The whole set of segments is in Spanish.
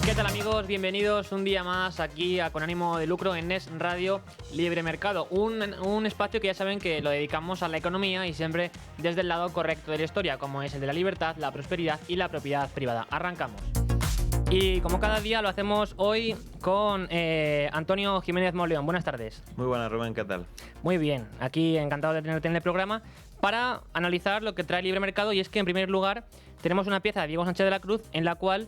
¿Qué tal, amigos? Bienvenidos un día más aquí a Con Ánimo de Lucro en NES Radio Libre Mercado, un espacio que ya saben que lo dedicamos a la economía y siempre desde el lado correcto de la historia, como es el de la libertad, la prosperidad y la propiedad privada. Arrancamos. Y como cada día lo hacemos hoy con Antonio Jiménez Moleón. Buenas tardes. Muy buenas, Rubén, ¿qué tal? Muy bien, aquí encantado de tenerte en el programa para analizar lo que trae Libre Mercado, y es que en primer lugar tenemos una pieza de Diego Sánchez de la Cruz en la cual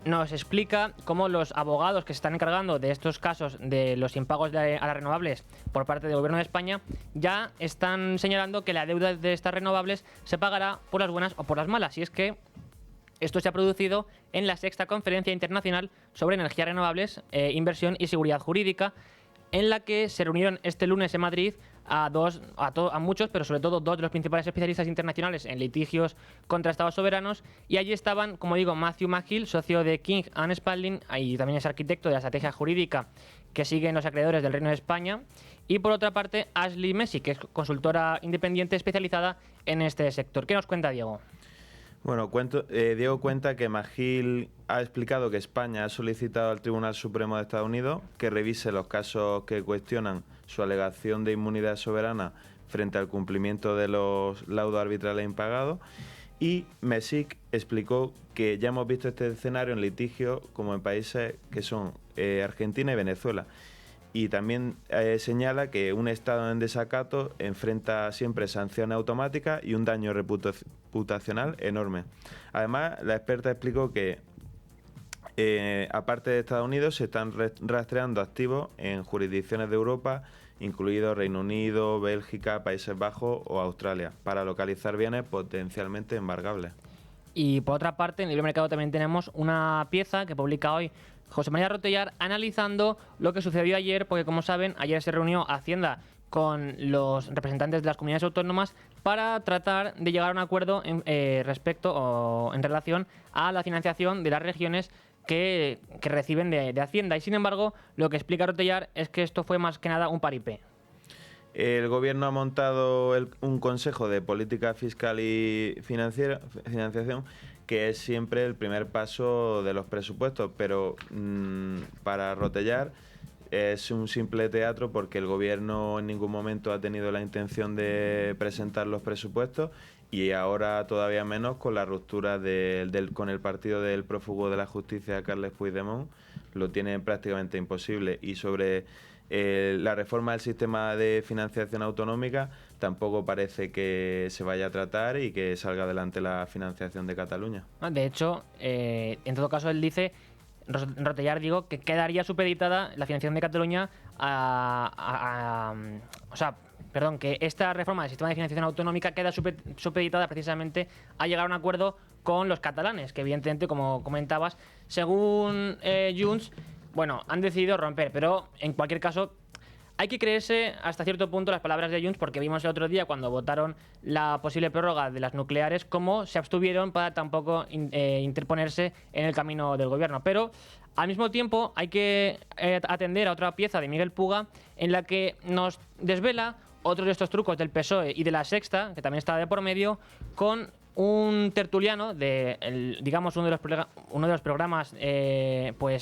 nos explica cómo los abogados que se están encargando de estos casos de los impagos a las renovables por parte del Gobierno de España ya están señalando que la deuda de estas renovables se pagará por las buenas o por las malas. Y es que esto se ha producido en la sexta Conferencia Internacional sobre Energías Renovables, Inversión y Seguridad Jurídica, en la que se reunieron este lunes en Madrid a muchos, pero sobre todo dos de los principales especialistas internacionales en litigios contra estados soberanos. Y allí estaban, como digo, Matthew McGill, socio de King & Spalding, y también es arquitecto de la estrategia jurídica que siguen los acreedores del Reino de España. Y por otra parte, Ashley Messi, que es consultora independiente especializada en este sector. ¿Qué nos cuenta Diego? Bueno, Diego cuenta que McGill ha explicado que España ha solicitado al Tribunal Supremo de Estados Unidos que revise los casos que cuestionan su alegación de inmunidad soberana frente al cumplimiento de los laudos arbitrales impagados. Y Messick explicó que ya hemos visto este escenario en litigios como en países que son Argentina y Venezuela. Y también señala que un Estado en desacato enfrenta siempre sanciones automáticas y un daño reputacional enorme. Además, la experta explicó que, aparte de Estados Unidos, se están rastreando activos en jurisdicciones de Europa, incluidos Reino Unido, Bélgica, Países Bajos o Australia, para localizar bienes potencialmente embargables. Y por otra parte, en el Libre Mercado también tenemos una pieza que publica hoy José María Rotellar analizando lo que sucedió ayer, porque como saben, ayer se reunió Hacienda con los representantes de las comunidades autónomas para tratar de llegar a un acuerdo en relación a la financiación de las regiones que reciben de Hacienda. Y sin embargo, lo que explica Rotellar es que esto fue más que nada un paripé. El Gobierno ha montado un Consejo de Política Fiscal y Financiación, que es siempre el primer paso de los presupuestos, pero para Rotellar es un simple teatro porque el Gobierno en ningún momento ha tenido la intención de presentar los presupuestos, y ahora todavía menos con la ruptura con el partido del prófugo de la justicia, Carles Puigdemont, lo tiene prácticamente imposible. Y sobre la reforma del sistema de financiación autonómica tampoco parece que se vaya a tratar y que salga adelante la financiación de Cataluña. De hecho, en todo caso, él dice, Rotellar, digo, que quedaría supeditada la financiación de Cataluña que esta reforma del sistema de financiación autonómica queda supeditada precisamente a llegar a un acuerdo con los catalanes, que evidentemente, como comentabas, según Junts, han decidido romper. Pero en cualquier caso, hay que creerse hasta cierto punto las palabras de Junts, porque vimos el otro día cuando votaron la posible prórroga de las nucleares cómo se abstuvieron para tampoco interponerse en el camino del gobierno. Pero al mismo tiempo hay que atender a otra pieza de Miguel Puga en la que nos desvela otro de estos trucos del PSOE y de la Sexta, que también está de por medio, con un tertuliano de, uno de los programas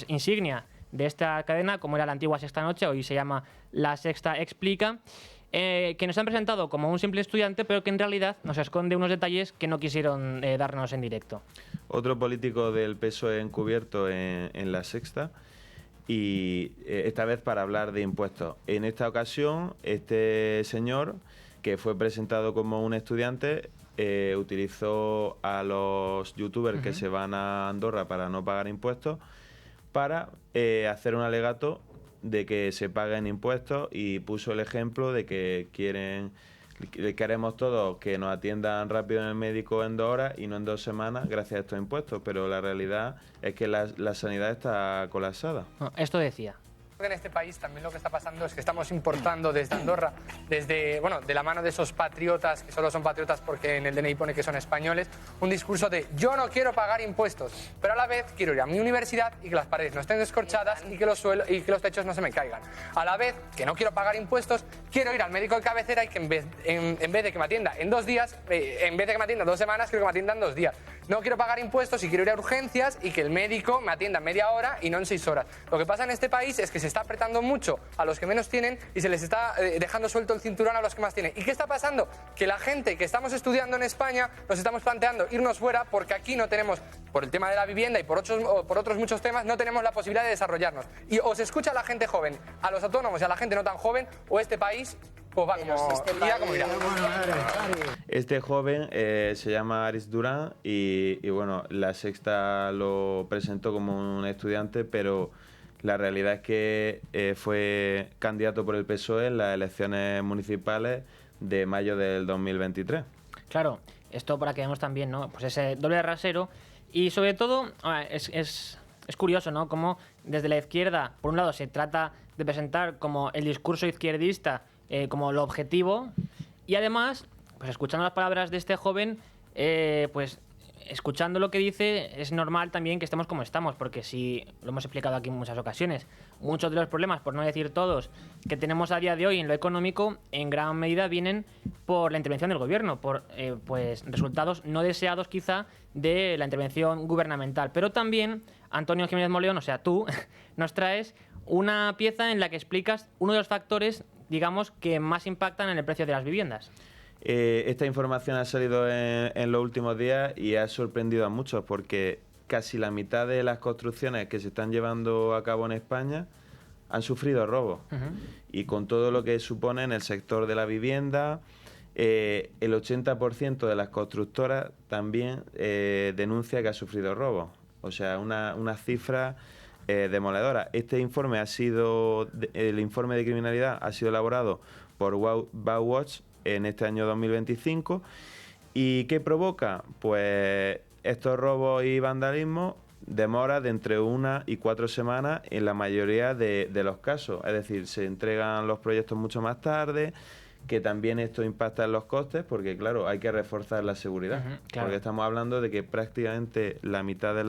insignia de esta cadena, como era la antigua Sexta Noche, hoy se llama La Sexta Explica, que nos han presentado como un simple estudiante, pero que en realidad nos esconde unos detalles que no quisieron darnos en directo. Otro político del PSOE encubierto en La Sexta, y esta vez para hablar de impuestos. En esta ocasión, este señor, que fue presentado como un estudiante, utilizó a los youtubers que se van a Andorra para no pagar impuestos para hacer un alegato de que se paguen impuestos, y puso el ejemplo de que queremos todos que nos atiendan rápido en el médico en 2 horas y no en 2 semanas gracias a estos impuestos, pero la realidad es que la sanidad está colapsada. Esto decía. En este país también lo que está pasando es que estamos importando desde Andorra, de la mano de esos patriotas, que solo son patriotas porque en el DNI pone que son españoles, un discurso de yo no quiero pagar impuestos, pero a la vez quiero ir a mi universidad y que las paredes no estén descorchadas y que los techos no se me caigan. A la vez que no quiero pagar impuestos, quiero ir al médico de cabecera y que en vez de que me atienda en 2 días, en vez de que me atienda 2 semanas, quiero que me atienda en 2 días. no quiero pagar impuestos y quiero ir a urgencias y que el médico me atienda en media hora y no en 6 horas. Lo que pasa en este país es que se está apretando mucho a los que menos tienen y se les está dejando suelto el cinturón a los que más tienen. ¿Y qué está pasando? Que la gente que estamos estudiando en España nos estamos planteando irnos fuera porque aquí no tenemos, por el tema de la vivienda y por otros muchos temas, no tenemos la posibilidad de desarrollarnos. Y o se escucha a la gente joven, a los autónomos y a la gente no tan joven, o este país pues va como irá. Este joven se llama Aris Durán y bueno, La Sexta lo presentó como un estudiante, pero la realidad es que fue candidato por el PSOE en las elecciones municipales de mayo del 2023. Claro, esto para que veamos también, ¿no? Pues ese doble rasero y sobre todo es curioso, ¿no? Como desde la izquierda, por un lado, se trata de presentar como el discurso izquierdista como lo objetivo y además, pues escuchando las palabras de este joven, pues escuchando lo que dice, es normal también que estemos como estamos, porque si lo hemos explicado aquí en muchas ocasiones, muchos de los problemas, por no decir todos, que tenemos a día de hoy en lo económico, en gran medida vienen por la intervención del gobierno, por pues resultados no deseados quizá de la intervención gubernamental. Pero también, Antonio Jiménez Moleón, o sea, tú, nos traes una pieza en la que explicas uno de los factores, digamos, que más impactan en el precio de las viviendas. Esta información ha salido en los últimos días y ha sorprendido a muchos porque casi la mitad de las construcciones que se están llevando a cabo en España han sufrido robos. Y con todo lo que supone en el sector de la vivienda, el 80% de las constructoras también denuncia que ha sufrido robos. O sea, una cifra demoledora. Este informe el informe de criminalidad ha sido elaborado por Bauwatch en este año 2025. ¿Y qué provoca? Pues estos robos y vandalismo demora de entre 1 y 4 semanas en la mayoría de los casos. Es decir, se entregan los proyectos mucho más tarde, que también esto impacta en los costes, porque claro, hay que reforzar la seguridad. Claro. Porque estamos hablando de que prácticamente la mitad de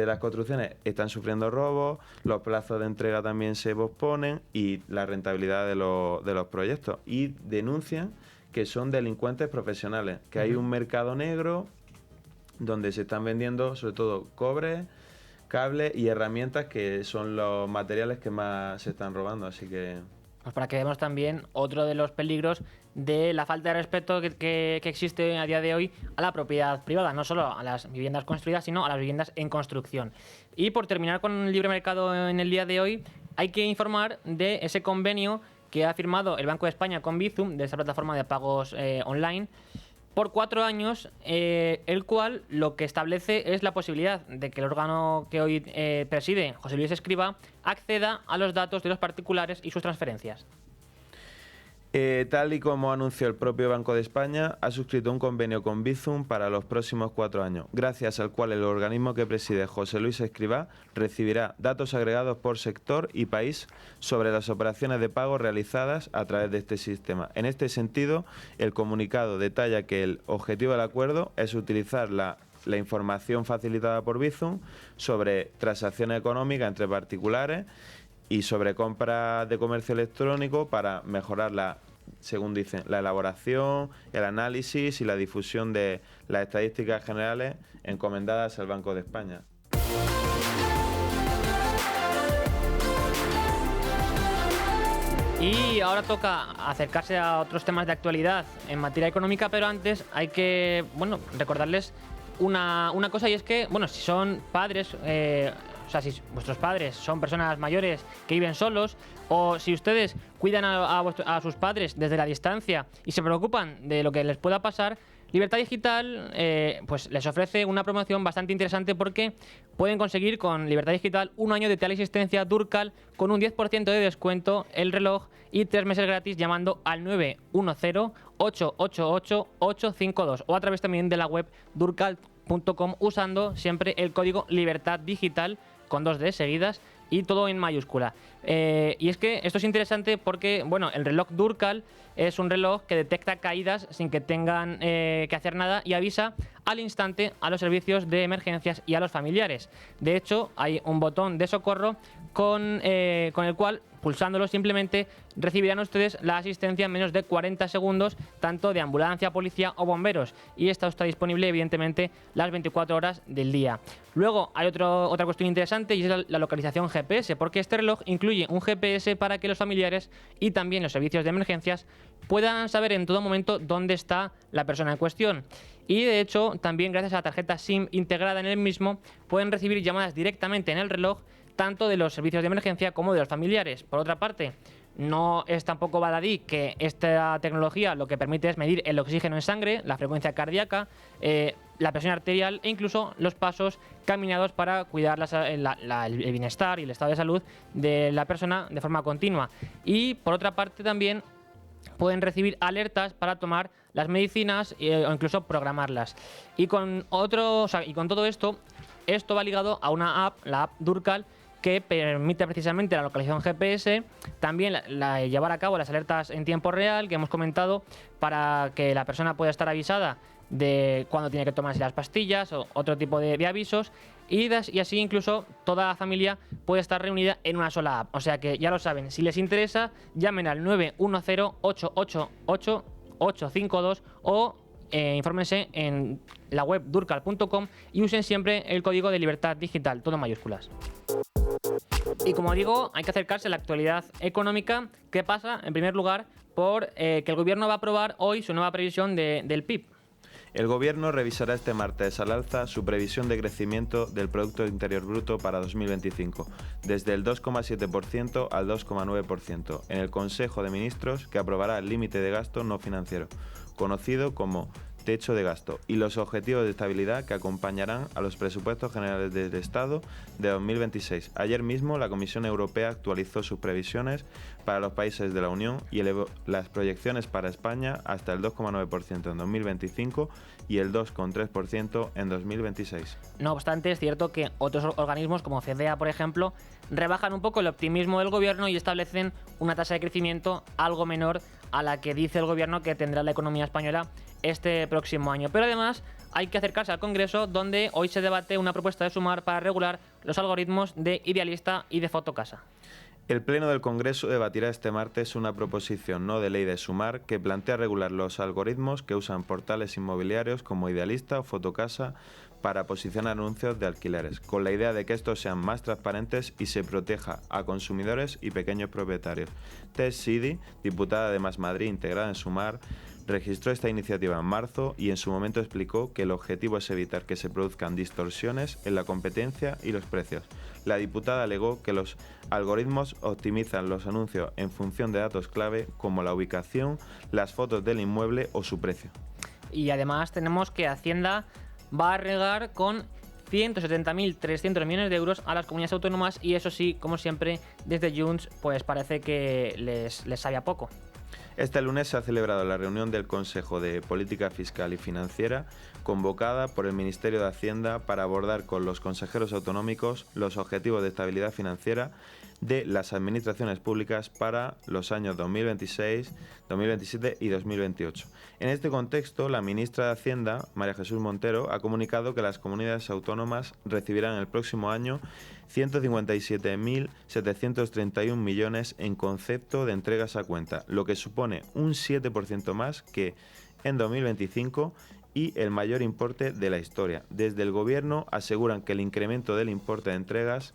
las construcciones están sufriendo robos, los plazos de entrega también se posponen y la rentabilidad de los proyectos. Y denuncian que son delincuentes profesionales, que hay un mercado negro donde se están vendiendo sobre todo cobre, cables y herramientas, que son los materiales que más se están robando. Así que... Pues para que veamos también otro de los peligros de la falta de respeto que existe a día de hoy a la propiedad privada, no solo a las viviendas construidas, sino a las viviendas en construcción. Y por terminar con el libre mercado en el día de hoy, hay que informar de ese convenio que ha firmado el Banco de España con Bizum, de esa plataforma de pagos online, por 4 años, el cual lo que establece es la posibilidad de que el órgano que hoy preside, José Luis Escrivá, acceda a los datos de los particulares y sus transferencias. Tal y como anunció el propio Banco de España, ha suscrito un convenio con Bizum para los próximos 4 años, gracias al cual el organismo que preside José Luis Escrivá recibirá datos agregados por sector y país sobre las operaciones de pago realizadas a través de este sistema. En este sentido, el comunicado detalla que el objetivo del acuerdo es utilizar la información facilitada por Bizum sobre transacciones económicas entre particulares y sobre compras de comercio electrónico para mejorar según dicen, la elaboración, el análisis y la difusión de las estadísticas generales encomendadas al Banco de España. Y ahora toca acercarse a otros temas de actualidad en materia económica, pero antes hay que, recordarles una cosa, y es que, si son padres, o sea, si vuestros padres son personas mayores que viven solos, o si ustedes cuidan a sus padres desde la distancia y se preocupan de lo que les pueda pasar, Libertad Digital pues les ofrece una promoción bastante interesante, porque pueden conseguir con Libertad Digital 1 año de teleasistencia Durcal con un 10% de descuento, el reloj, y 3 meses gratis llamando al 910-888-852 o a través también de la web durcal.com usando siempre el código Libertad Digital con 2 D seguidas y todo en mayúscula. Y es que esto es interesante porque, el reloj Durcal es un reloj que detecta caídas sin que tengan que hacer nada y avisa al instante a los servicios de emergencias y a los familiares. De hecho, hay un botón de socorro con el cual, pulsándolo simplemente, recibirán ustedes la asistencia en menos de 40 segundos, tanto de ambulancia, policía o bomberos. Y esta está disponible, evidentemente, las 24 horas del día. Luego hay otra cuestión interesante y es la localización GPS, porque este reloj incluye un GPS para que los familiares y también los servicios de emergencias puedan saber en todo momento dónde está la persona en cuestión. Y de hecho, también gracias a la tarjeta SIM integrada en el mismo, pueden recibir llamadas directamente en el reloj, tanto de los servicios de emergencia como de los familiares. Por otra parte, no es tampoco baladí que esta tecnología lo que permite es medir el oxígeno en sangre, la frecuencia cardíaca, la presión arterial e incluso los pasos caminados para cuidar el bienestar y el estado de salud de la persona de forma continua. Y por otra parte también pueden recibir alertas para tomar las medicinas o incluso programarlas. Y con todo esto va ligado a una app, la app Durcal, que permite precisamente la localización GPS, también llevar a cabo las alertas en tiempo real que hemos comentado, para que la persona pueda estar avisada de cuándo tiene que tomarse las pastillas o otro tipo de avisos, y así incluso toda la familia puede estar reunida en una sola app. O sea que ya lo saben, si les interesa, llamen al 910-888-852 o infórmense en la web durcal.com y usen siempre el código de libertad digital, todo en mayúsculas. Y como digo, hay que acercarse a la actualidad económica. ¿Qué pasa? En primer lugar, por que el gobierno va a aprobar hoy su nueva previsión del PIB. El gobierno revisará este martes al alza su previsión de crecimiento del Producto Interior Bruto para 2025, desde el 2,7% al 2,9%, en el Consejo de Ministros, que aprobará el límite de gasto no financiero, conocido como techo de gasto, y los objetivos de estabilidad que acompañarán a los presupuestos generales del Estado de 2026. Ayer mismo la Comisión Europea actualizó sus previsiones para los países de la Unión y elevó las proyecciones para España hasta el 2,9% en 2025 y el 2,3% en 2026. No obstante, es cierto que otros organismos como CEDEA, por ejemplo, rebajan un poco el optimismo del gobierno y establecen una tasa de crecimiento algo menor a la que dice el gobierno que tendrá la economía española este próximo año. Pero además hay que acercarse al Congreso, donde hoy se debate una propuesta de Sumar para regular los algoritmos de Idealista y de Fotocasa. El Pleno del Congreso debatirá este martes una proposición no de ley de Sumar que plantea regular los algoritmos que usan portales inmobiliarios como Idealista o Fotocasa para posicionar anuncios de alquileres, con la idea de que estos sean más transparentes y se proteja a consumidores y pequeños propietarios. Tess Sidi, diputada de Más Madrid integrada en Sumar, registró esta iniciativa en marzo y en su momento explicó que el objetivo es evitar que se produzcan distorsiones en la competencia y los precios. La diputada alegó que los algoritmos optimizan los anuncios en función de datos clave como la ubicación, las fotos del inmueble o su precio. Y además tenemos que Hacienda va a regar con 170.300 millones de euros a las comunidades autónomas, y eso sí, como siempre, desde Junts pues parece que les sabe a poco. Este lunes se ha celebrado la reunión del Consejo de Política Fiscal y Financiera, convocada por el Ministerio de Hacienda para abordar con los consejeros autonómicos los objetivos de estabilidad financiera de las administraciones públicas para los años 2026, 2027 y 2028. En este contexto, la ministra de Hacienda, María Jesús Montero, ha comunicado que las comunidades autónomas recibirán el próximo año 157.731 millones en concepto de entregas a cuenta, lo que supone un 7% más que en 2025 y el mayor importe de la historia. Desde el Gobierno aseguran que el incremento del importe de entregas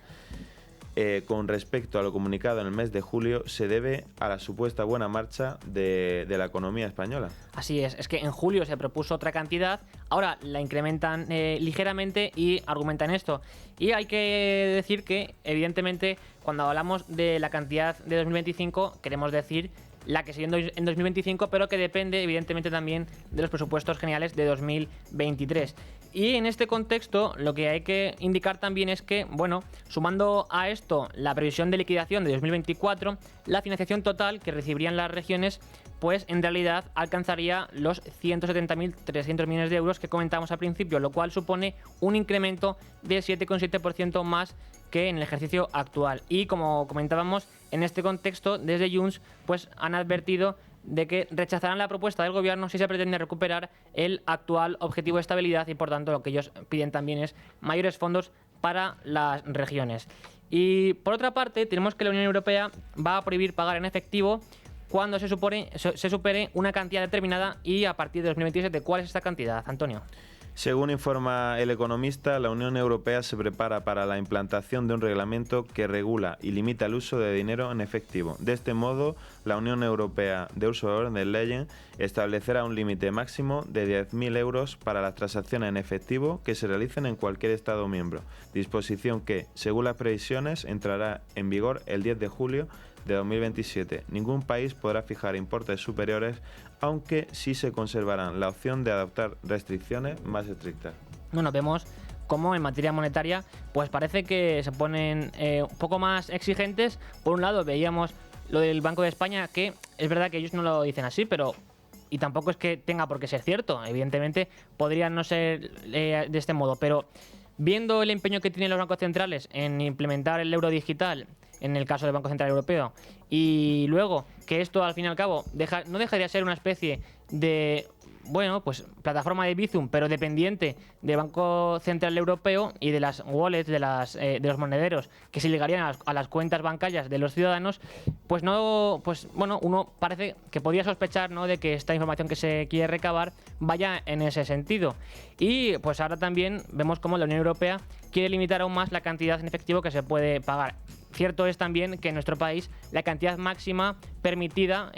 con respecto a lo comunicado en el mes de julio se debe a la supuesta buena marcha de la economía española. Así es que en julio se propuso otra cantidad, ahora la incrementan ligeramente y argumentan esto. Y hay que decir que, evidentemente, cuando hablamos de la cantidad de 2025, queremos decir la que sigue en 2025, pero que depende, evidentemente, también de los presupuestos generales de 2023. Y en este contexto, lo que hay que indicar también es que, bueno, sumando a esto la previsión de liquidación de 2024, la financiación total que recibirían las regiones, pues en realidad alcanzaría los 170.300 millones de euros que comentábamos al principio, lo cual supone un incremento de 7,7% más que en el ejercicio actual. Y como comentábamos, en este contexto, desde Junts, pues han advertido de que rechazarán la propuesta del gobierno si se pretende recuperar el actual objetivo de estabilidad y por tanto lo que ellos piden también es mayores fondos para las regiones. Y por otra parte tenemos que la Unión Europea va a prohibir pagar en efectivo cuando se supere una cantidad determinada y a partir de 2027. ¿Cuál es esta cantidad, Antonio? Según informa El Economista, la Unión Europea se prepara para la implantación de un reglamento que regula y limita el uso de dinero en efectivo. De este modo, la Unión Europea de Ursula von der Leyen establecerá un límite máximo de 10.000 euros para las transacciones en efectivo que se realicen en cualquier Estado miembro, disposición que, según las previsiones, entrará en vigor el 10 de julio de 2027. Ningún país podrá fijar importes superiores, aunque sí se conservarán la opción de adoptar restricciones más estrictas. Bueno, vemos cómo en materia monetaria pues parece que se ponen un poco más exigentes. Por un lado veíamos lo del Banco de España, que es verdad que ellos no lo dicen así, pero y tampoco es que tenga por qué ser cierto. Evidentemente podrían no ser de este modo, pero viendo el empeño que tienen los bancos centrales en implementar el euro digital, en el caso del Banco Central Europeo, y luego que esto al fin y al cabo no dejaría de ser una especie de, bueno, pues plataforma de Bizum, pero dependiente del Banco Central Europeo y de las wallets, de los monederos que se ligarían a las cuentas bancarias de los ciudadanos, pues no, pues bueno, uno parece que podría sospechar, ¿no?, de que esta información que se quiere recabar vaya en ese sentido. Y pues ahora también vemos cómo la Unión Europea quiere limitar aún más la cantidad en efectivo que se puede pagar. Cierto es también que en nuestro país la cantidad máxima permitida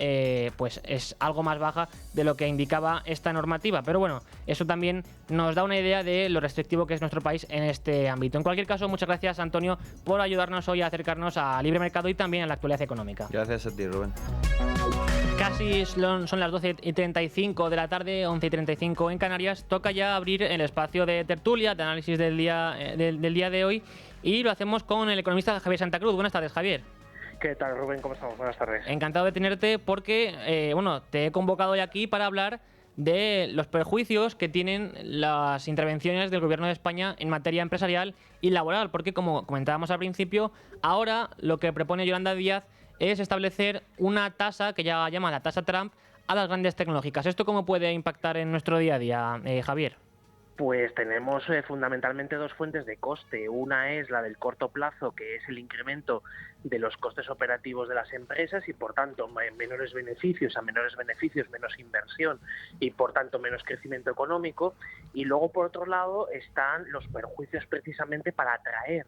pues es algo más baja de lo que indicaba esta normativa. Pero bueno, eso también nos da una idea de lo restrictivo que es nuestro país en este ámbito. En cualquier caso, muchas gracias, Antonio, por ayudarnos hoy a acercarnos al libre mercado y también a la actualidad económica. Gracias a ti, Rubén. Casi son las 12:35 de la tarde, 11:35 en Canarias. Toca ya abrir el espacio de tertulia, de análisis del día de hoy. Y lo hacemos con el economista Javier Santa Cruz. Buenas tardes, Javier. ¿Qué tal, Rubén? ¿Cómo estamos? Buenas tardes. Encantado de tenerte porque, te he convocado hoy aquí para hablar de los perjuicios que tienen las intervenciones del Gobierno de España en materia empresarial y laboral. Porque, como comentábamos al principio, ahora lo que propone Yolanda Díaz es establecer una tasa que ya llama la tasa Trump a las grandes tecnológicas. ¿Esto cómo puede impactar en nuestro día a día, Javier? Pues tenemos fundamentalmente dos fuentes de coste. Una es la del corto plazo, que es el incremento de los costes operativos de las empresas y, por tanto, menores beneficios, menos inversión y, por tanto, menos crecimiento económico. Y luego, por otro lado, están los perjuicios precisamente para atraer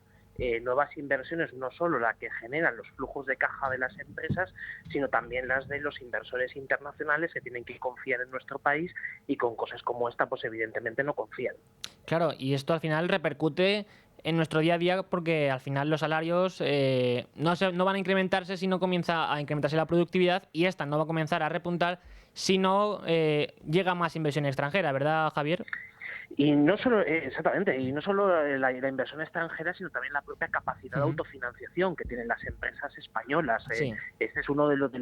nuevas inversiones, no solo la que generan los flujos de caja de las empresas, sino también las de los inversores internacionales que tienen que confiar en nuestro país y con cosas como esta, pues evidentemente no confían. Claro, y esto al final repercute en nuestro día a día porque al final los salarios no van a incrementarse si no comienza a incrementarse la productividad, y esta no va a comenzar a repuntar si no llega más inversión extranjera, ¿verdad, Javier? Y no solo, exactamente, y no solo la inversión extranjera, sino también la propia capacidad de autofinanciación que tienen las empresas españolas. Sí. Este es uno de los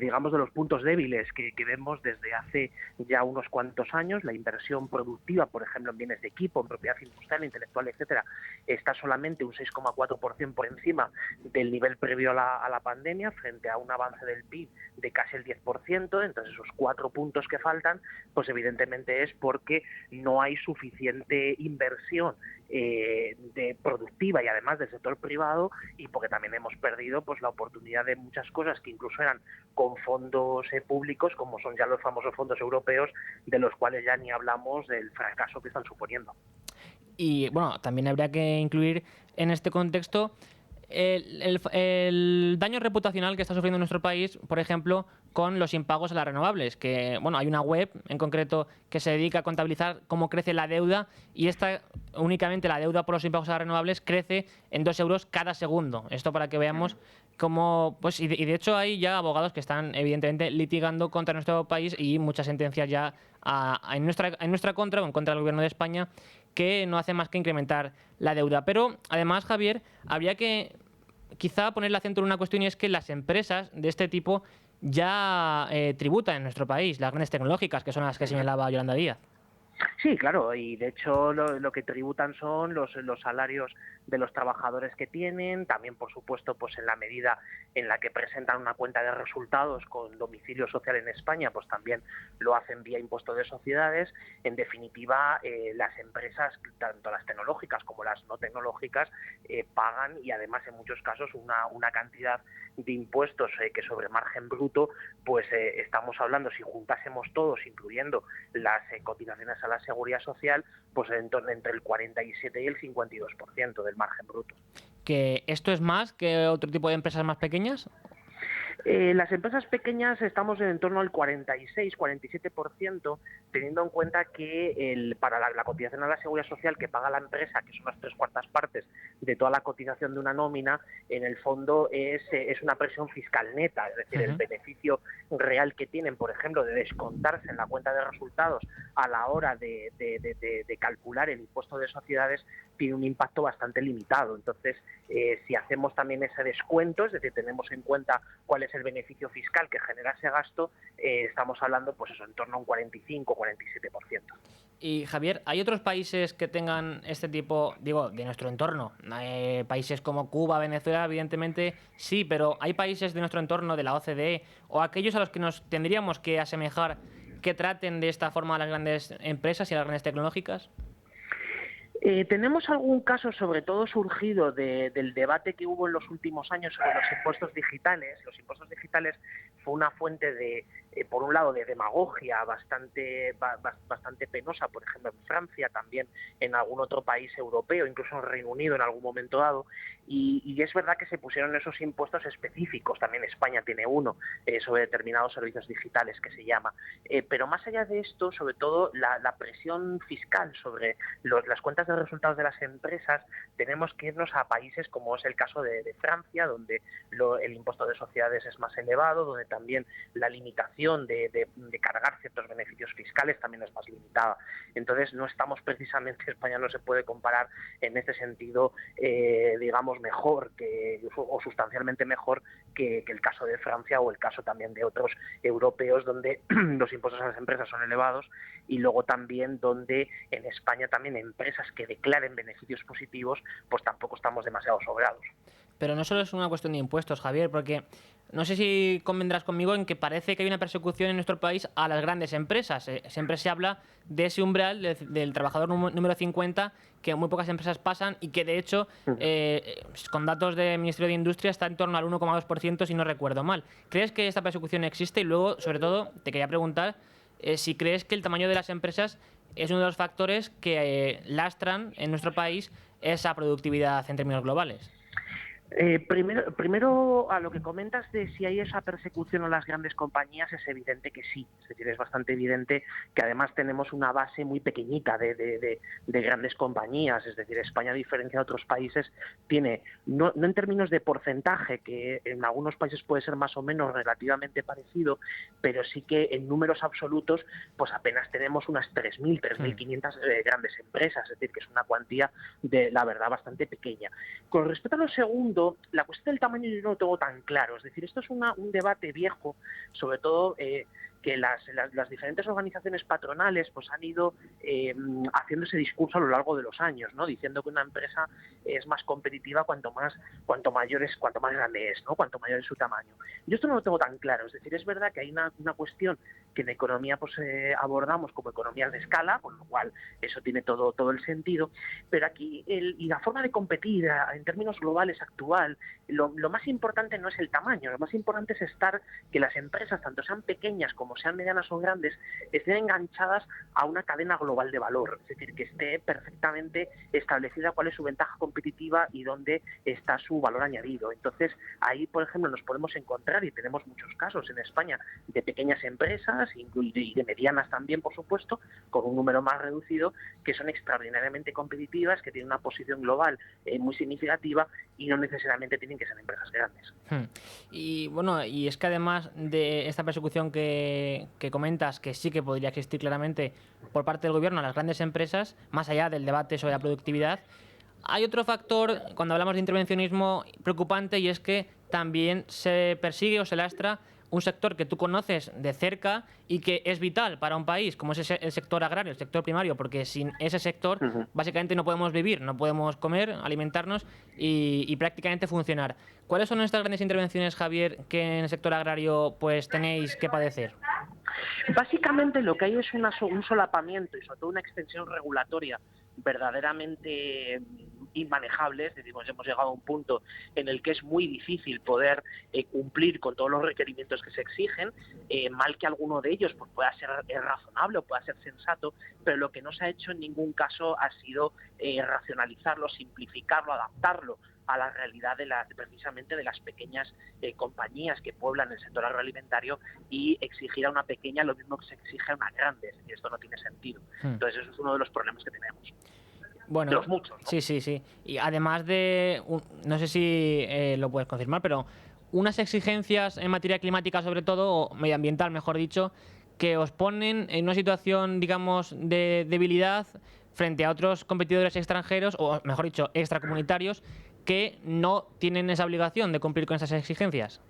digamos, de los puntos débiles que vemos desde hace ya unos cuantos años. La inversión productiva, por ejemplo, en bienes de equipo, en propiedad industrial, intelectual, etcétera, está solamente un 6,4% por encima del nivel previo a la pandemia, frente a un avance del PIB de casi el 10%. Entonces, esos 4 puntos que faltan, pues evidentemente es porque no hay suficiente inversión de productiva y además del sector privado, y porque también hemos perdido pues la oportunidad de muchas cosas que incluso eran con fondos públicos, como son ya los famosos fondos europeos, de los cuales ya ni hablamos del fracaso que están suponiendo. Y bueno, también habría que incluir en este contexto el daño reputacional que está sufriendo nuestro país, por ejemplo, con los impagos a las renovables, que bueno, hay una web en concreto que se dedica a contabilizar cómo crece la deuda, y únicamente la deuda por los impagos a las renovables crece en 2 euros cada segundo. Esto para que veamos cómo, pues, y de hecho hay ya abogados que están evidentemente litigando contra nuestro país, y muchas sentencias ya en nuestra contra o en contra del Gobierno de España, que no hace más que incrementar la deuda. Pero además, Javier, habría que quizá poner el acento en una cuestión, y es que las empresas de este tipo ya tributan en nuestro país, las grandes tecnológicas, que son las que señalaba Yolanda Díaz. Sí, claro, y de hecho lo que tributan son los salarios de los trabajadores que tienen, también por supuesto pues en la medida en la que presentan una cuenta de resultados con domicilio social en España, pues también lo hacen vía impuesto de sociedades. En definitiva, las empresas, tanto las tecnológicas como las no tecnológicas, pagan, y además en muchos casos una cantidad de impuestos que sobre margen bruto, pues estamos hablando, si juntásemos todos, incluyendo las cotizaciones a la seguridad social, pues en torno entre el 47 y el 52% del margen bruto. ¿Que esto es más que otro tipo de empresas más pequeñas? Las empresas pequeñas estamos en torno al 46-47%, teniendo en cuenta que para la cotización a la seguridad social que paga la empresa, que son las 3/4 partes de toda la cotización de una nómina, en el fondo es una presión fiscal neta, es decir, el beneficio real que tienen, por ejemplo, de descontarse en la cuenta de resultados a la hora de calcular el impuesto de sociedades, tiene un impacto bastante limitado. Entonces, si hacemos también ese descuento, es decir, tenemos en cuenta cuál es el beneficio fiscal que genera ese gasto, estamos hablando pues eso, en torno a un 45-47%. Y Javier, ¿hay otros países que tengan este tipo, digo, de nuestro entorno? Países como Cuba, Venezuela, evidentemente sí, pero ¿hay países de nuestro entorno, de la OCDE, o aquellos a los que nos tendríamos que asemejar, que traten de esta forma a las grandes empresas y a las grandes tecnológicas? Tenemos algún caso, sobre todo surgido del debate que hubo en los últimos años sobre los impuestos digitales. Los impuestos digitales fue una fuente por un lado, de demagogia bastante penosa, por ejemplo, en Francia, también en algún otro país europeo, incluso en Reino Unido en algún momento dado. Y es verdad que se pusieron esos impuestos específicos, también España tiene uno, sobre determinados servicios digitales que se llama. Pero más allá de esto, sobre todo la presión fiscal sobre las cuentas de resultados de las empresas, tenemos que irnos a países como es el caso de Francia, donde el impuesto de sociedades es más elevado, donde también la limitación de cargar ciertos beneficios fiscales también es más limitada. Entonces no estamos precisamente, España no se puede comparar en este sentido, digamos, mejor o sustancialmente mejor que el caso de Francia o el caso también de otros europeos, donde los impuestos a las empresas son elevados, y luego también donde en España también empresas que declaren beneficios positivos, pues tampoco estamos demasiado sobrados. Pero no solo es una cuestión de impuestos, Javier, porque no sé si convendrás conmigo en que parece que hay una persecución en nuestro país a las grandes empresas. Siempre se habla de ese umbral del trabajador número 50, que muy pocas empresas pasan y que, de hecho, con datos del Ministerio de Industria está en torno al 1,2%, si no recuerdo mal. ¿Crees que esta persecución existe? Y luego, sobre todo, te quería preguntar si crees que el tamaño de las empresas es uno de los factores que lastran en nuestro país esa productividad en términos globales. Primero, a lo que comentas de si hay esa persecución a las grandes compañías, es evidente que sí. Es decir, es bastante evidente que además tenemos una base muy pequeñita de grandes compañías. Es decir, España, a diferencia de otros países, tiene, no en términos de porcentaje, que en algunos países puede ser más o menos relativamente parecido, pero sí que en números absolutos, pues apenas tenemos unas 3.000, 3.500 grandes empresas. Es decir, que es una cuantía, la verdad, bastante pequeña. Con respecto a lo segundo, la cuestión del tamaño yo no lo tengo tan claro. Es decir, esto es un debate viejo, sobre todo que las diferentes organizaciones patronales pues han ido haciendo ese discurso a lo largo de los años, ¿no? Diciendo que una empresa es más competitiva cuanto más grande es, ¿no? Cuanto mayor es su tamaño. Yo esto no lo tengo tan claro. Es decir, es verdad que hay una cuestión que en economía pues abordamos como economías de escala, con lo cual eso tiene todo el sentido, pero aquí y la forma de competir en términos globales actual, lo más importante no es el tamaño, lo más importante es que las empresas, tanto sean pequeñas como sean medianas o grandes, estén enganchadas a una cadena global de valor, es decir, que esté perfectamente establecida cuál es su ventaja competitiva y dónde está su valor añadido. Entonces, ahí, por ejemplo, nos podemos encontrar, y tenemos muchos casos en España, de pequeñas empresas y de medianas también, por supuesto, con un número más reducido, que son extraordinariamente competitivas, que tienen una posición global muy significativa y no necesariamente tienen que ser empresas grandes. Y bueno, y es que además de esta persecución que comentas, que sí que podría existir claramente por parte del gobierno a las grandes empresas, más allá del debate sobre la productividad, hay otro factor, cuando hablamos de intervencionismo, preocupante, y es que también se persigue o se lastra un sector que tú conoces de cerca y que es vital para un país, como es el sector agrario, el sector primario, porque sin ese sector básicamente no podemos vivir, no podemos comer, alimentarnos y prácticamente funcionar. ¿Cuáles son estas grandes intervenciones, Javier, que en el sector agrario pues tenéis que padecer? Básicamente lo que hay es un solapamiento y sobre todo una extensión regulatoria verdaderamente inmanejable. Es decir, hemos llegado a un punto en el que es muy difícil poder cumplir con todos los requerimientos que se exigen, mal que alguno de ellos pues, pueda ser razonable o pueda ser sensato, pero lo que no se ha hecho en ningún caso ha sido racionalizarlo, simplificarlo, adaptarlo a la realidad precisamente de las pequeñas compañías que pueblan el sector agroalimentario y exigir a una pequeña lo mismo que se exige a una grande. Es decir, esto no tiene sentido. Entonces, eso es uno de los problemas que tenemos. Bueno, de los muchos, ¿no? Sí. Y además de, no sé si lo puedes confirmar, pero unas exigencias en materia climática, sobre todo, o medioambiental, mejor dicho, que os ponen en una situación, digamos, de debilidad frente a otros competidores extranjeros, o mejor dicho, extracomunitarios, que no tienen esa obligación de cumplir con esas exigencias.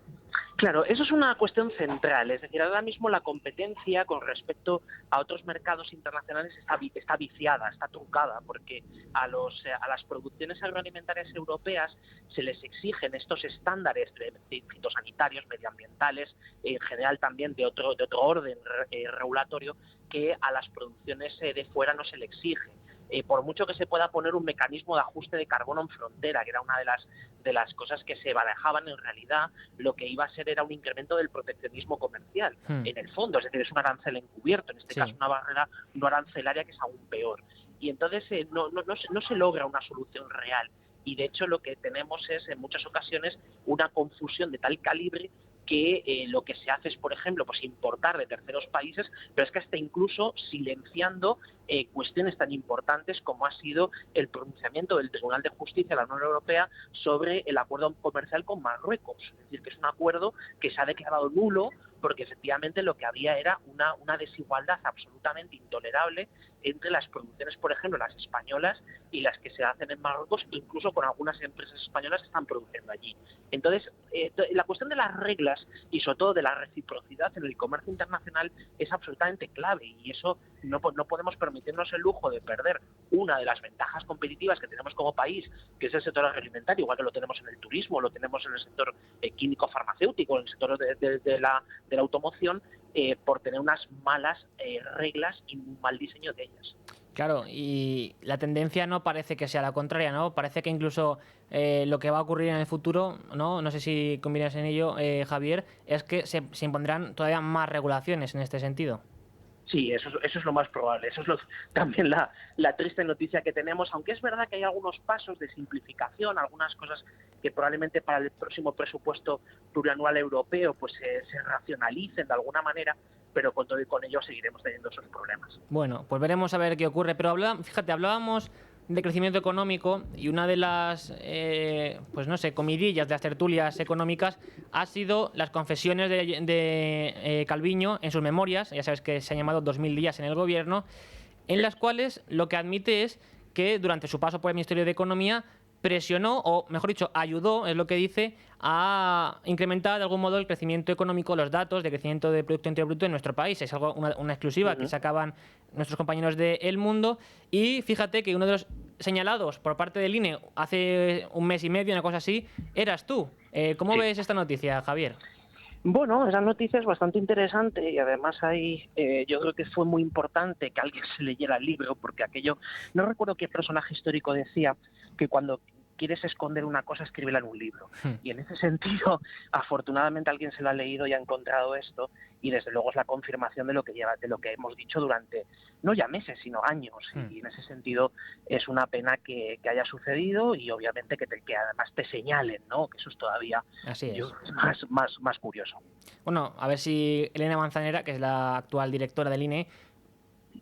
Claro, eso es una cuestión central. Es decir, ahora mismo la competencia con respecto a otros mercados internacionales está viciada, está truncada, porque a las producciones agroalimentarias europeas se les exigen estos estándares de fitosanitarios, medioambientales, en general también de otro orden regulatorio, que a las producciones de fuera no se le exige. Por mucho que se pueda poner un mecanismo de ajuste de carbono en frontera, que era una de las cosas que se barajaban, en realidad lo que iba a ser era un incremento del proteccionismo comercial, en el fondo, es decir, es un arancel encubierto, en este caso una barrera no arancelaria que es aún peor. Y entonces no se logra una solución real. Y de hecho lo que tenemos es en muchas ocasiones una confusión de tal calibre que lo que se hace es, por ejemplo, pues importar de terceros países, pero es que está incluso silenciando cuestiones tan importantes como ha sido el pronunciamiento del Tribunal de Justicia de la Unión Europea sobre el acuerdo comercial con Marruecos. Es decir, que es un acuerdo que se ha declarado nulo porque efectivamente lo que había era una desigualdad absolutamente intolerable entre las producciones, por ejemplo, las españolas y las que se hacen en Marruecos, incluso con algunas empresas españolas que están produciendo allí. Entonces, la cuestión de las reglas y sobre todo de la reciprocidad en el comercio internacional es absolutamente clave y eso no podemos permitirnos el lujo de perder una de las ventajas competitivas que tenemos como país, que es el sector agroalimentario, igual que lo tenemos en el turismo, lo tenemos en el sector químico-farmacéutico, en el sector de la automoción, por tener unas malas reglas y un mal diseño de ellas. Claro, y la tendencia no parece que sea la contraria, ¿no? Parece que incluso lo que va a ocurrir en el futuro, no sé si combinas en ello, Javier, es que se impondrán todavía más regulaciones en este sentido. Sí, eso es lo más probable. Eso es también la triste noticia que tenemos, aunque es verdad que hay algunos pasos de simplificación, algunas cosas que probablemente para el próximo presupuesto plurianual europeo pues se racionalicen de alguna manera, pero con todo y con ello seguiremos teniendo esos problemas. Bueno, pues veremos a ver qué ocurre, pero fíjate, hablábamos de crecimiento económico y una de las, pues no sé, comidillas de las tertulias económicas ha sido las confesiones de Calviño en sus memorias, ya sabes que se han llamado 2000 días en el gobierno, en las cuales lo que admite es que durante su paso por el Ministerio de Economía presionó, o mejor dicho, ayudó, es lo que dice, a incrementar de algún modo el crecimiento económico, los datos de crecimiento de Producto Interior Bruto en nuestro país. Es algo una exclusiva que sacaban nuestros compañeros de El Mundo. Y fíjate que uno de los señalados por parte del INE hace un mes y medio, una cosa así, eras tú. ¿Cómo ves esta noticia, Javier? Bueno, esa noticia es bastante interesante y además yo creo que fue muy importante que alguien se leyera el libro, porque aquello, no recuerdo qué personaje histórico decía que cuando quieres esconder una cosa, escríbela en un libro. Y en ese sentido, afortunadamente alguien se lo ha leído y ha encontrado esto, y desde luego es la confirmación de lo que hemos dicho durante, no ya meses, sino años. Y en ese sentido es una pena que haya sucedido y obviamente que además te señalen, ¿no? Que eso es todavía más curioso. Bueno, a ver si Elena Manzanera, que es la actual directora del INE,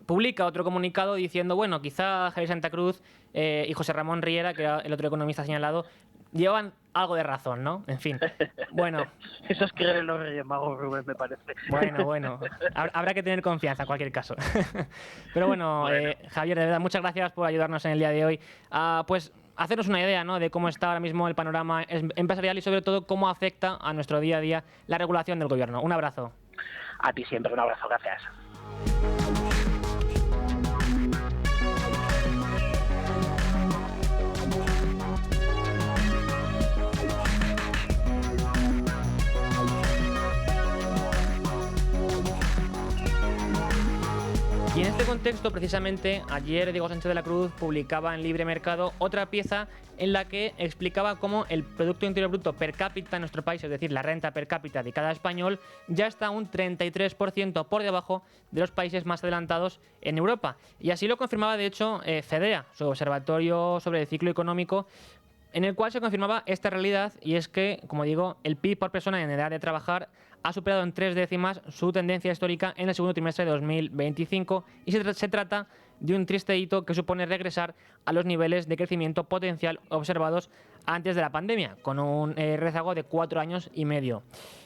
publica otro comunicado diciendo, bueno, quizá Javier Santa Cruz y José Ramón Riera, que era el otro economista señalado, llevan algo de razón, ¿no? En fin, bueno. Eso es creer en los Reyes Magos, Rubén, me parece. Bueno, habrá que tener confianza en cualquier caso. Pero bueno, Javier, de verdad, muchas gracias por ayudarnos en el día de hoy. Pues hacernos una idea, ¿no?, de cómo está ahora mismo el panorama empresarial y sobre todo cómo afecta a nuestro día a día la regulación del gobierno. Un abrazo. A ti siempre, un abrazo, gracias. Y en este contexto, precisamente, ayer Diego Sánchez de la Cruz publicaba en Libre Mercado otra pieza en la que explicaba cómo el Producto Interior Bruto per cápita en nuestro país, es decir, la renta per cápita de cada español, ya está un 33% por debajo de los países más adelantados en Europa. Y así lo confirmaba, de hecho, FEDEA, su observatorio sobre el ciclo económico, en el cual se confirmaba esta realidad, y es que, como digo, el PIB por persona en edad de trabajar ha superado en 3 décimas su tendencia histórica en el segundo trimestre de 2025 y se trata de un triste hito que supone regresar a los niveles de crecimiento potencial observados antes de la pandemia, con un rezago de 4 años y medio.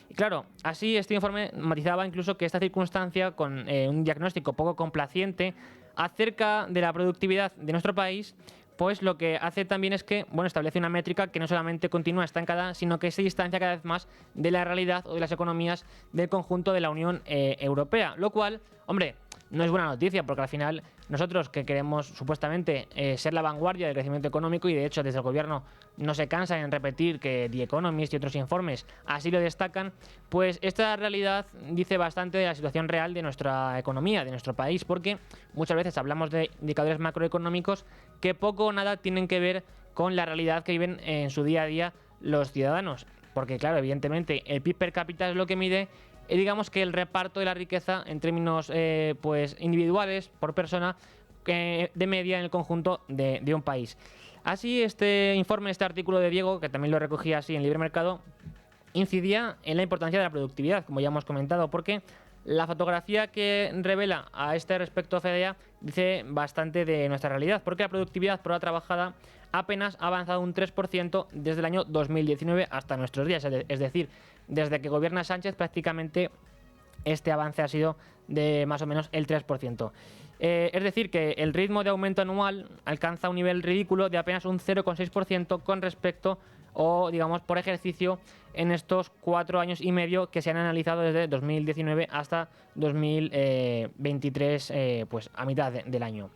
Y claro, así este informe matizaba incluso que esta circunstancia, con un diagnóstico poco complaciente acerca de la productividad de nuestro país, pues lo que hace también es que, bueno, establece una métrica que no solamente continúa estancada, sino que se distancia cada vez más de la realidad o de las economías del conjunto de la Unión Europea. Lo cual, hombre, no es buena noticia, porque al final nosotros, que queremos supuestamente ser la vanguardia del crecimiento económico, y de hecho desde el gobierno no se cansan en repetir que The Economist y otros informes así lo destacan, pues esta realidad dice bastante de la situación real de nuestra economía, de nuestro país, porque muchas veces hablamos de indicadores macroeconómicos que poco o nada tienen que ver con la realidad que viven en su día a día los ciudadanos. Porque claro, evidentemente el PIB per cápita es lo que mide, digamos, que el reparto de la riqueza en términos pues individuales por persona de media en el conjunto de un país. Así, este informe, este artículo de Diego, que también lo recogía así en Libre Mercado, incidía en la importancia de la productividad, como ya hemos comentado, porque la fotografía que revela a este respecto FEDEA dice bastante de nuestra realidad, porque la productividad por hora trabajada apenas ha avanzado un 3% desde el año 2019 hasta nuestros días. Es decir, desde que gobierna Sánchez prácticamente este avance ha sido de más o menos el 3%. Es decir, que el ritmo de aumento anual alcanza un nivel ridículo de apenas un 0,6% con respecto, o digamos por ejercicio, en estos 4 años y medio que se han analizado desde 2019 hasta 2023, pues a mitad del año.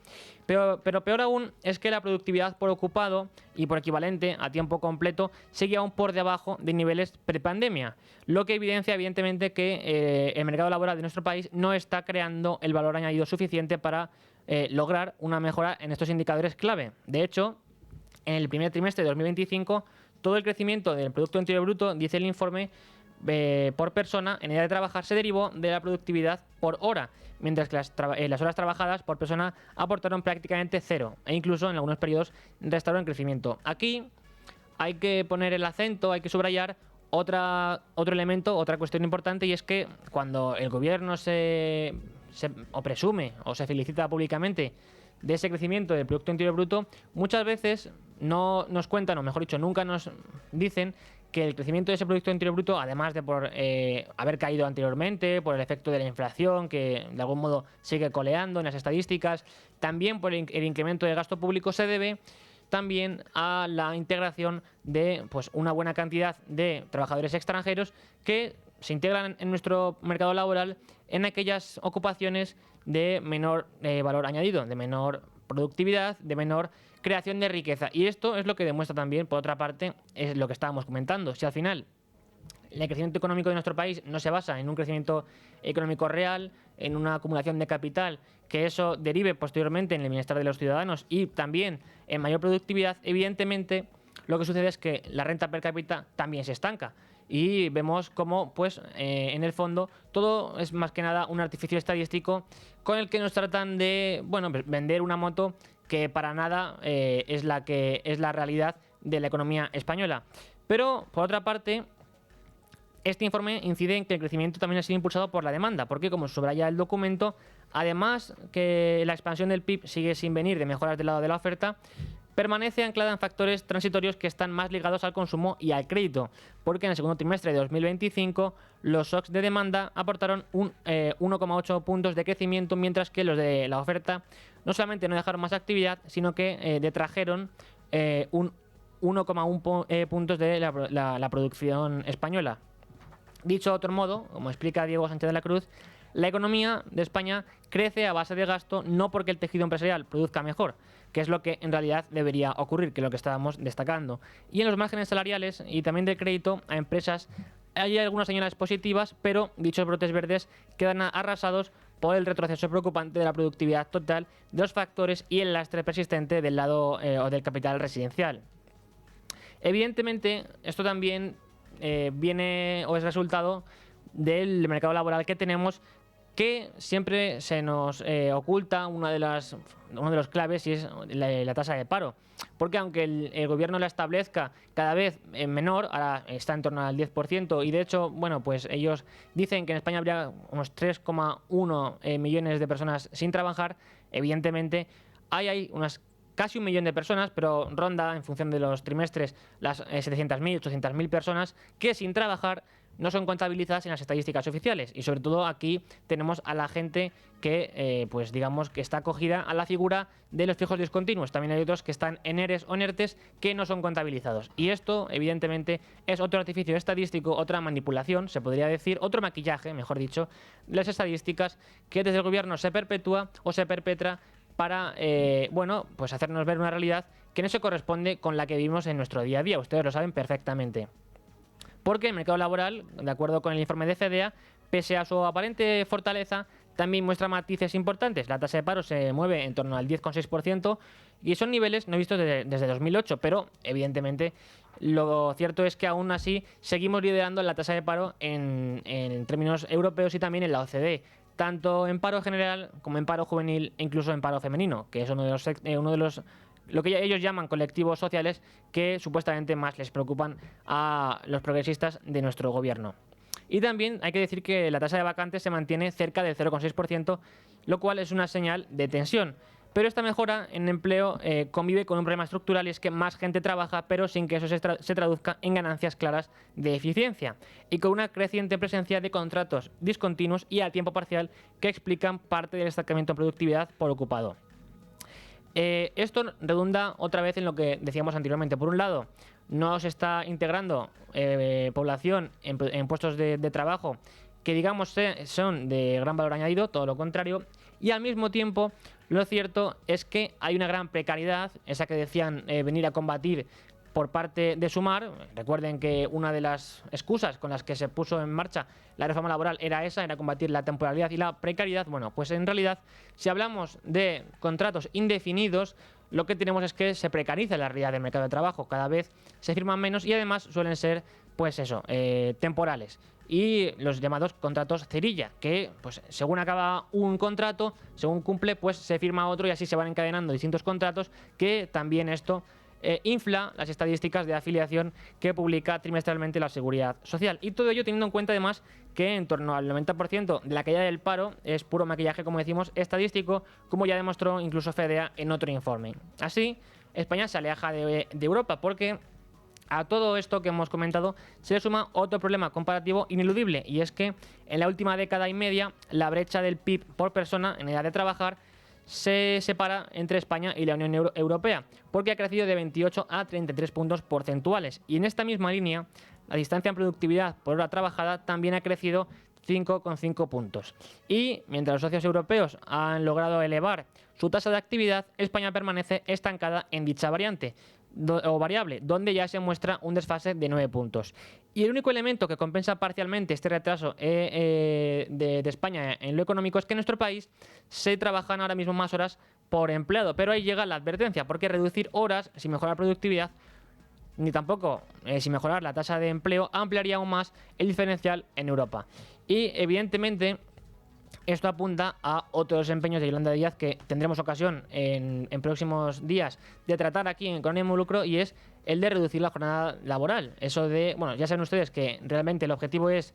Pero peor aún es que la productividad por ocupado y por equivalente a tiempo completo sigue aún por debajo de niveles prepandemia, lo que evidencia evidentemente que el mercado laboral de nuestro país no está creando el valor añadido suficiente para lograr una mejora en estos indicadores clave. De hecho, en el primer trimestre de 2025, todo el crecimiento del Producto Interior Bruto, dice el informe, por persona en edad de trabajar se derivó de la productividad por hora, mientras que las horas trabajadas por persona aportaron prácticamente cero, e incluso en algunos periodos restaron crecimiento. Aquí hay que poner el acento, hay que subrayar otro elemento, otra cuestión importante, y es que cuando el gobierno o presume o se felicita públicamente de ese crecimiento del Producto Interior Bruto, muchas veces no nos cuentan, o mejor dicho, nunca nos dicen que el crecimiento de ese Producto Interior Bruto, además de por haber caído anteriormente, por el efecto de la inflación, que de algún modo sigue coleando en las estadísticas, también por el incremento del gasto público, se debe también a la integración de pues una buena cantidad de trabajadores extranjeros que se integran en nuestro mercado laboral en aquellas ocupaciones de menor valor añadido, de menor productividad, de menor creación de riqueza. Y esto es lo que demuestra también, por otra parte, es lo que estábamos comentando. Si al final el crecimiento económico de nuestro país no se basa en un crecimiento económico real, en una acumulación de capital, que eso derive posteriormente en el bienestar de los ciudadanos y también en mayor productividad, evidentemente lo que sucede es que la renta per cápita también se estanca. Y vemos cómo, pues, en el fondo, todo es más que nada un artificio estadístico con el que nos tratan de, bueno, vender una moto que para nada es la realidad de la economía española. Pero, por otra parte, este informe incide en que el crecimiento también ha sido impulsado por la demanda, porque, como subraya el documento, además que la expansión del PIB sigue sin venir de mejoras del lado de la oferta, permanece anclada en factores transitorios que están más ligados al consumo y al crédito, porque en el segundo trimestre de 2025 los shocks de demanda aportaron un 1,8 puntos de crecimiento, mientras que los de la oferta no solamente no dejaron más actividad, sino que detrajeron un 1,1 puntos de la producción española. Dicho de otro modo, como explica Diego Sánchez de la Cruz, la economía de España crece a base de gasto, no porque el tejido empresarial produzca mejor, que es lo que en realidad debería ocurrir, que es lo que estábamos destacando. Y en los márgenes salariales y también de crédito a empresas hay algunas señales positivas, pero dichos brotes verdes quedan arrasados por el retroceso preocupante de la productividad total de los factores y el lastre persistente del lado o del capital residencial. Evidentemente, esto también viene o es resultado del mercado laboral que tenemos, que siempre se nos oculta uno de los claves, y es la tasa de paro. Porque aunque el gobierno la establezca cada vez menor, ahora está en torno al 10%, y de hecho, bueno, pues ellos dicen que en España habría unos 3,1 millones de personas sin trabajar. Evidentemente, hay unas casi 1 millón de personas, pero ronda en función de los trimestres las 700.000, 800.000 personas que sin trabajar no son contabilizadas en las estadísticas oficiales. Y sobre todo aquí tenemos a la gente que, pues digamos que está acogida a la figura de los fijos discontinuos. También hay otros que están en ERES o NERTES que no son contabilizados. Y esto, evidentemente, es otro artificio estadístico, otra manipulación, se podría decir, otro maquillaje, mejor dicho, de las estadísticas que desde el gobierno se perpetúa o se perpetra para, bueno, pues hacernos ver una realidad que no se corresponde con la que vivimos en nuestro día a día. Ustedes lo saben perfectamente. Porque el mercado laboral, de acuerdo con el informe de CEDEA, pese a su aparente fortaleza, también muestra matices importantes. La tasa de paro se mueve en torno al 10,6% y son niveles no vistos desde 2008, pero evidentemente lo cierto es que aún así seguimos liderando la tasa de paro en términos europeos y también en la OCDE, tanto en paro general como en paro juvenil e incluso en paro femenino, que es uno de los lo que ellos llaman colectivos sociales que supuestamente más les preocupan a los progresistas de nuestro gobierno. Y también hay que decir que la tasa de vacantes se mantiene cerca del 0,6%, lo cual es una señal de tensión. Pero esta mejora en empleo convive con un problema estructural, y es que más gente trabaja, pero sin que eso se traduzca en ganancias claras de eficiencia, y con una creciente presencia de contratos discontinuos y a tiempo parcial que explican parte del estancamiento en productividad por ocupado. Esto redunda otra vez en lo que decíamos anteriormente. Por un lado, no se está integrando población en puestos de trabajo que digamos son de gran valor añadido, todo lo contrario, y al mismo tiempo lo cierto es que hay una gran precariedad, esa que decían venir a combatir por parte de Sumar. Recuerden que una de las excusas con las que se puso en marcha la reforma laboral era combatir la temporalidad y la precariedad. Bueno, pues en realidad, si hablamos de contratos indefinidos, lo que tenemos es que se precariza la realidad del mercado de trabajo. Cada vez se firman menos y además suelen ser, pues eso, temporales. Y los llamados contratos cerilla, que pues según acaba un contrato, según cumple, pues se firma otro y así se van encadenando distintos contratos, que también esto infla las estadísticas de afiliación que publica trimestralmente la Seguridad Social. Y todo ello teniendo en cuenta además que en torno al 90% de la caída del paro es puro maquillaje, como decimos, estadístico, como ya demostró incluso FEDEA en otro informe. Así, España se aleja de Europa porque a todo esto que hemos comentado se le suma otro problema comparativo ineludible, y es que en la última década y media la brecha del PIB por persona en edad de trabajar se separa entre España y la Unión Europea, porque ha crecido de 28 a 33 puntos porcentuales. Y en esta misma línea, la distancia en productividad por hora trabajada también ha crecido 5,5 puntos. Y mientras los socios europeos han logrado elevar su tasa de actividad, España permanece estancada en dicha variante o variable, donde ya se muestra un desfase de 9 puntos. Y el único elemento que compensa parcialmente este retraso de España en lo económico es que en nuestro país se trabajan ahora mismo más horas por empleado, pero ahí llega la advertencia, porque reducir horas sin mejorar productividad ni tampoco sin mejorar la tasa de empleo ampliaría aún más el diferencial en Europa. Y evidentemente esto apunta a otros empeños de Yolanda Díaz que tendremos ocasión en próximos días de tratar aquí en Economía y Lucro, y es el de reducir la jornada laboral. Eso de, bueno, ya saben ustedes que realmente el objetivo es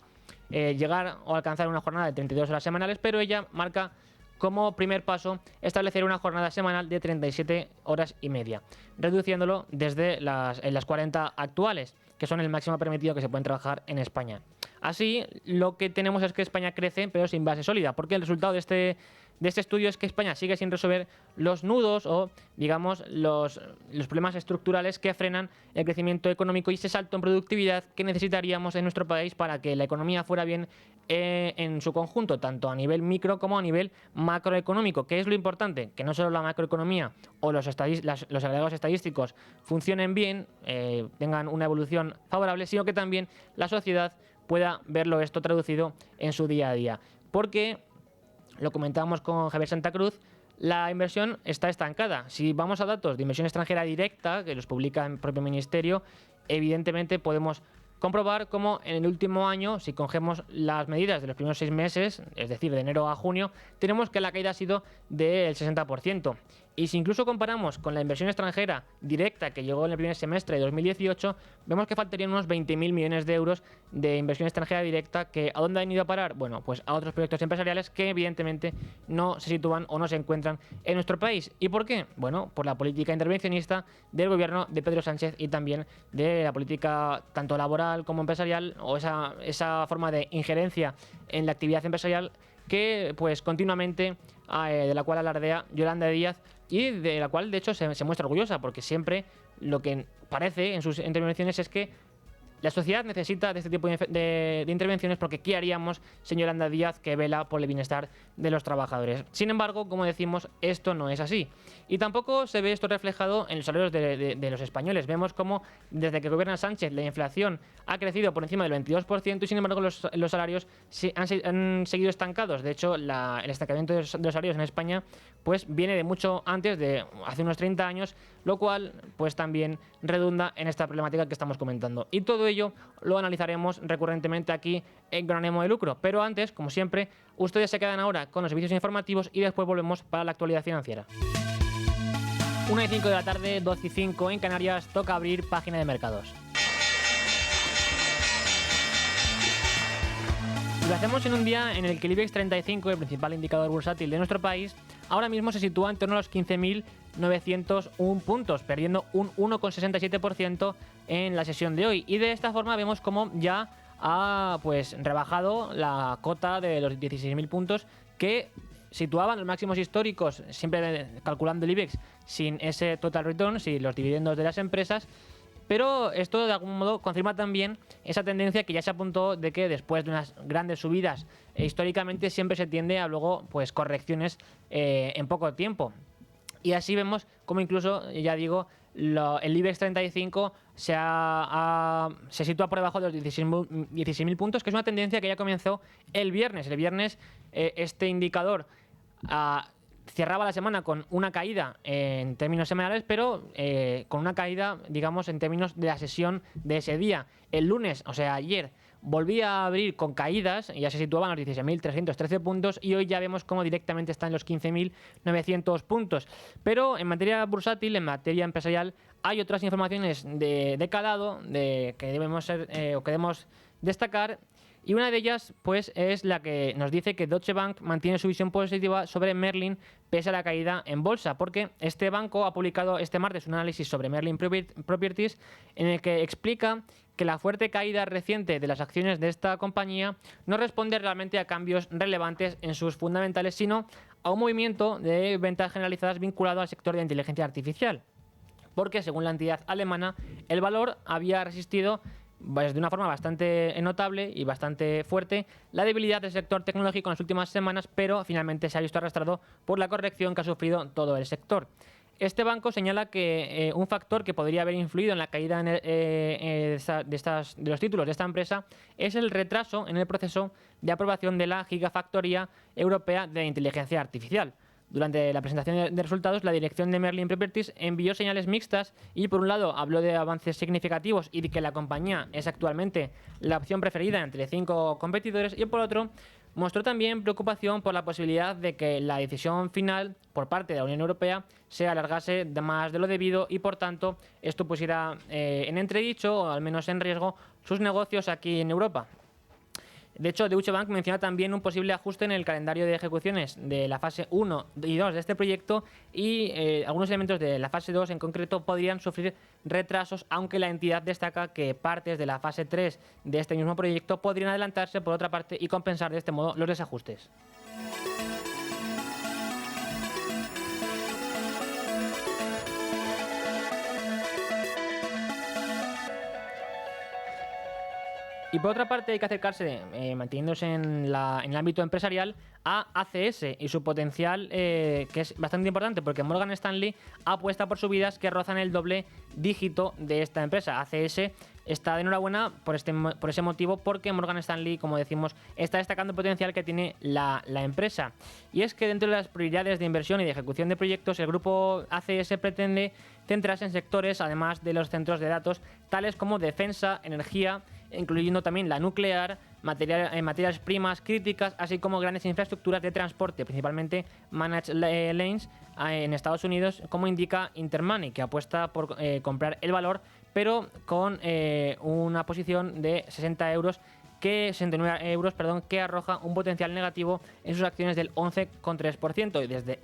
llegar o alcanzar una jornada de 32 horas semanales, pero ella marca como primer paso establecer una jornada semanal de 37 horas y media, reduciéndolo desde las 40 actuales, que son el máximo permitido que se pueden trabajar en España. Así, lo que tenemos es que España crece, pero sin base sólida, porque el resultado de este estudio es que España sigue sin resolver los nudos o, digamos, los problemas estructurales que frenan el crecimiento económico y ese salto en productividad que necesitaríamos en nuestro país para que la economía fuera bien en su conjunto, tanto a nivel micro como a nivel macroeconómico. ¿Qué es lo importante? Que no solo la macroeconomía o los agregados estadísticos funcionen bien, tengan una evolución favorable, sino que también la sociedad pueda verlo esto traducido en su día a día. Porque, lo comentábamos con Javier Santa Cruz, la inversión está estancada. Si vamos a datos de inversión extranjera directa, que los publica el propio Ministerio, evidentemente podemos comprobar cómo en el último año, si cogemos las medidas de los primeros 6 meses, es decir, de enero a junio, tenemos que la caída ha sido del 60%. Y si incluso comparamos con la inversión extranjera directa que llegó en el primer semestre de 2018, vemos que faltarían unos 20.000 millones de euros de inversión extranjera directa, que ¿a dónde han ido a parar? Bueno, pues a otros proyectos empresariales que evidentemente no se sitúan o no se encuentran en nuestro país. ¿Y por qué? Bueno, por la política intervencionista del gobierno de Pedro Sánchez y también de la política tanto laboral como empresarial, o esa forma de injerencia en la actividad empresarial que pues continuamente de la cual alardea Yolanda Díaz y de la cual de hecho se muestra orgullosa, porque siempre lo que parece en sus intervenciones es que la sociedad necesita de este tipo de intervenciones, porque ¿qué haríamos, señora Yolanda Díaz, que vela por el bienestar de los trabajadores? Sin embargo, como decimos, esto no es así. Y tampoco se ve esto reflejado en los salarios de los españoles. Vemos cómo desde que gobierna Sánchez la inflación ha crecido por encima del 22% y sin embargo los salarios han seguido estancados. De hecho, el estancamiento de los salarios en España pues viene de mucho antes, de hace unos 30 años, lo cual pues también redunda en esta problemática que estamos comentando. Y todo ello lo analizaremos recurrentemente aquí en Con Ánimo de Lucro. Pero antes, como siempre, ustedes se quedan ahora con los servicios informativos y después volvemos para la actualidad financiera. 1:05 de la tarde, 12:05 en Canarias, toca abrir página de mercados. Lo hacemos en un día en el que el IBEX 35, el principal indicador bursátil de nuestro país, ahora mismo se sitúa en torno a los 15.901 puntos, perdiendo un 1,67% en la sesión de hoy. Y de esta forma vemos cómo ya ha pues rebajado la cota de los 16.000 puntos que situaban los máximos históricos, siempre calculando el IBEX sin ese total return, sin los dividendos de las empresas. Pero esto de algún modo confirma también esa tendencia que ya se apuntó de que después de unas grandes subidas históricamente siempre se tiende a luego pues correcciones en poco tiempo. Y así vemos como incluso, ya digo, el IBEX 35 se sitúa por debajo de los 16.000 puntos, que es una tendencia que ya comenzó el viernes. El viernes este indicador cerraba la semana con una caída en términos semanales, pero con una caída, digamos, en términos de la sesión de ese día. El lunes, o sea, ayer, volvía a abrir con caídas, ya se situaban en los 16.313 puntos y hoy ya vemos cómo directamente está en los 15.900 puntos. Pero en materia bursátil, en materia empresarial, hay otras informaciones de calado que debemos o queremos destacar. Y una de ellas pues es la que nos dice que Deutsche Bank mantiene su visión positiva sobre Merlin pese a la caída en bolsa, porque este banco ha publicado este martes un análisis sobre Merlin Properties en el que explica que la fuerte caída reciente de las acciones de esta compañía no responde realmente a cambios relevantes en sus fundamentales, sino a un movimiento de ventas generalizadas vinculado al sector de inteligencia artificial, porque según la entidad alemana el valor había resistido pues de una forma bastante notable y bastante fuerte la debilidad del sector tecnológico en las últimas semanas, pero finalmente se ha visto arrastrado por la corrección que ha sufrido todo el sector. Este banco señala que un factor que podría haber influido en la caída de los títulos de esta empresa es el retraso en el proceso de aprobación de la Gigafactoría Europea de Inteligencia Artificial. Durante la presentación de resultados, la dirección de Merlin Properties envió señales mixtas y, por un lado, habló de avances significativos y de que la compañía es actualmente la opción preferida entre 5 competidores, y, por otro, mostró también preocupación por la posibilidad de que la decisión final por parte de la Unión Europea se alargase más de lo debido y, por tanto, esto pusiera en entredicho, o al menos en riesgo, sus negocios aquí en Europa. De hecho, Deutsche Bank menciona también un posible ajuste en el calendario de ejecuciones de la fase 1 y 2 de este proyecto y algunos elementos de la fase 2 en concreto podrían sufrir retrasos, aunque la entidad destaca que partes de la fase 3 de este mismo proyecto podrían adelantarse por otra parte y compensar de este modo los desajustes. Y por otra parte hay que acercarse, manteniéndose en el ámbito empresarial, a ACS y su potencial, que es bastante importante porque Morgan Stanley apuesta por subidas que rozan el doble dígito de esta empresa. ACS está de enhorabuena por ese motivo, porque Morgan Stanley, como decimos, está destacando el potencial que tiene la empresa. Y es que dentro de las prioridades de inversión y de ejecución de proyectos, el grupo ACS pretende centrarse en sectores, además de los centros de datos, tales como defensa, energía, incluyendo también la nuclear, materias primas críticas, así como grandes infraestructuras de transporte, principalmente managed lanes en Estados Unidos, como indica Intermoney, que apuesta por comprar el valor, pero con una posición de 69 euros, que arroja un potencial negativo en sus acciones del 11,3%. Y desde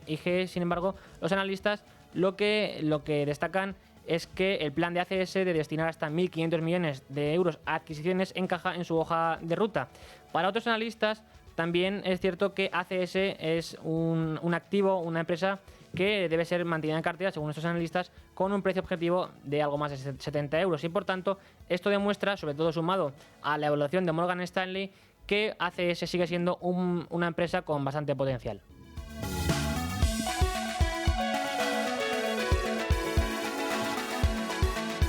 IG, sin embargo, los analistas lo que destacan es que el plan de ACS de destinar hasta 1.500 millones de euros a adquisiciones encaja en su hoja de ruta. Para otros analistas, también es cierto que ACS es un activo, una empresa que debe ser mantenida en cartera, según estos analistas, con un precio objetivo de algo más de 70 euros. Y por tanto, esto demuestra, sobre todo sumado a la evaluación de Morgan Stanley, que ACS sigue siendo una empresa con bastante potencial.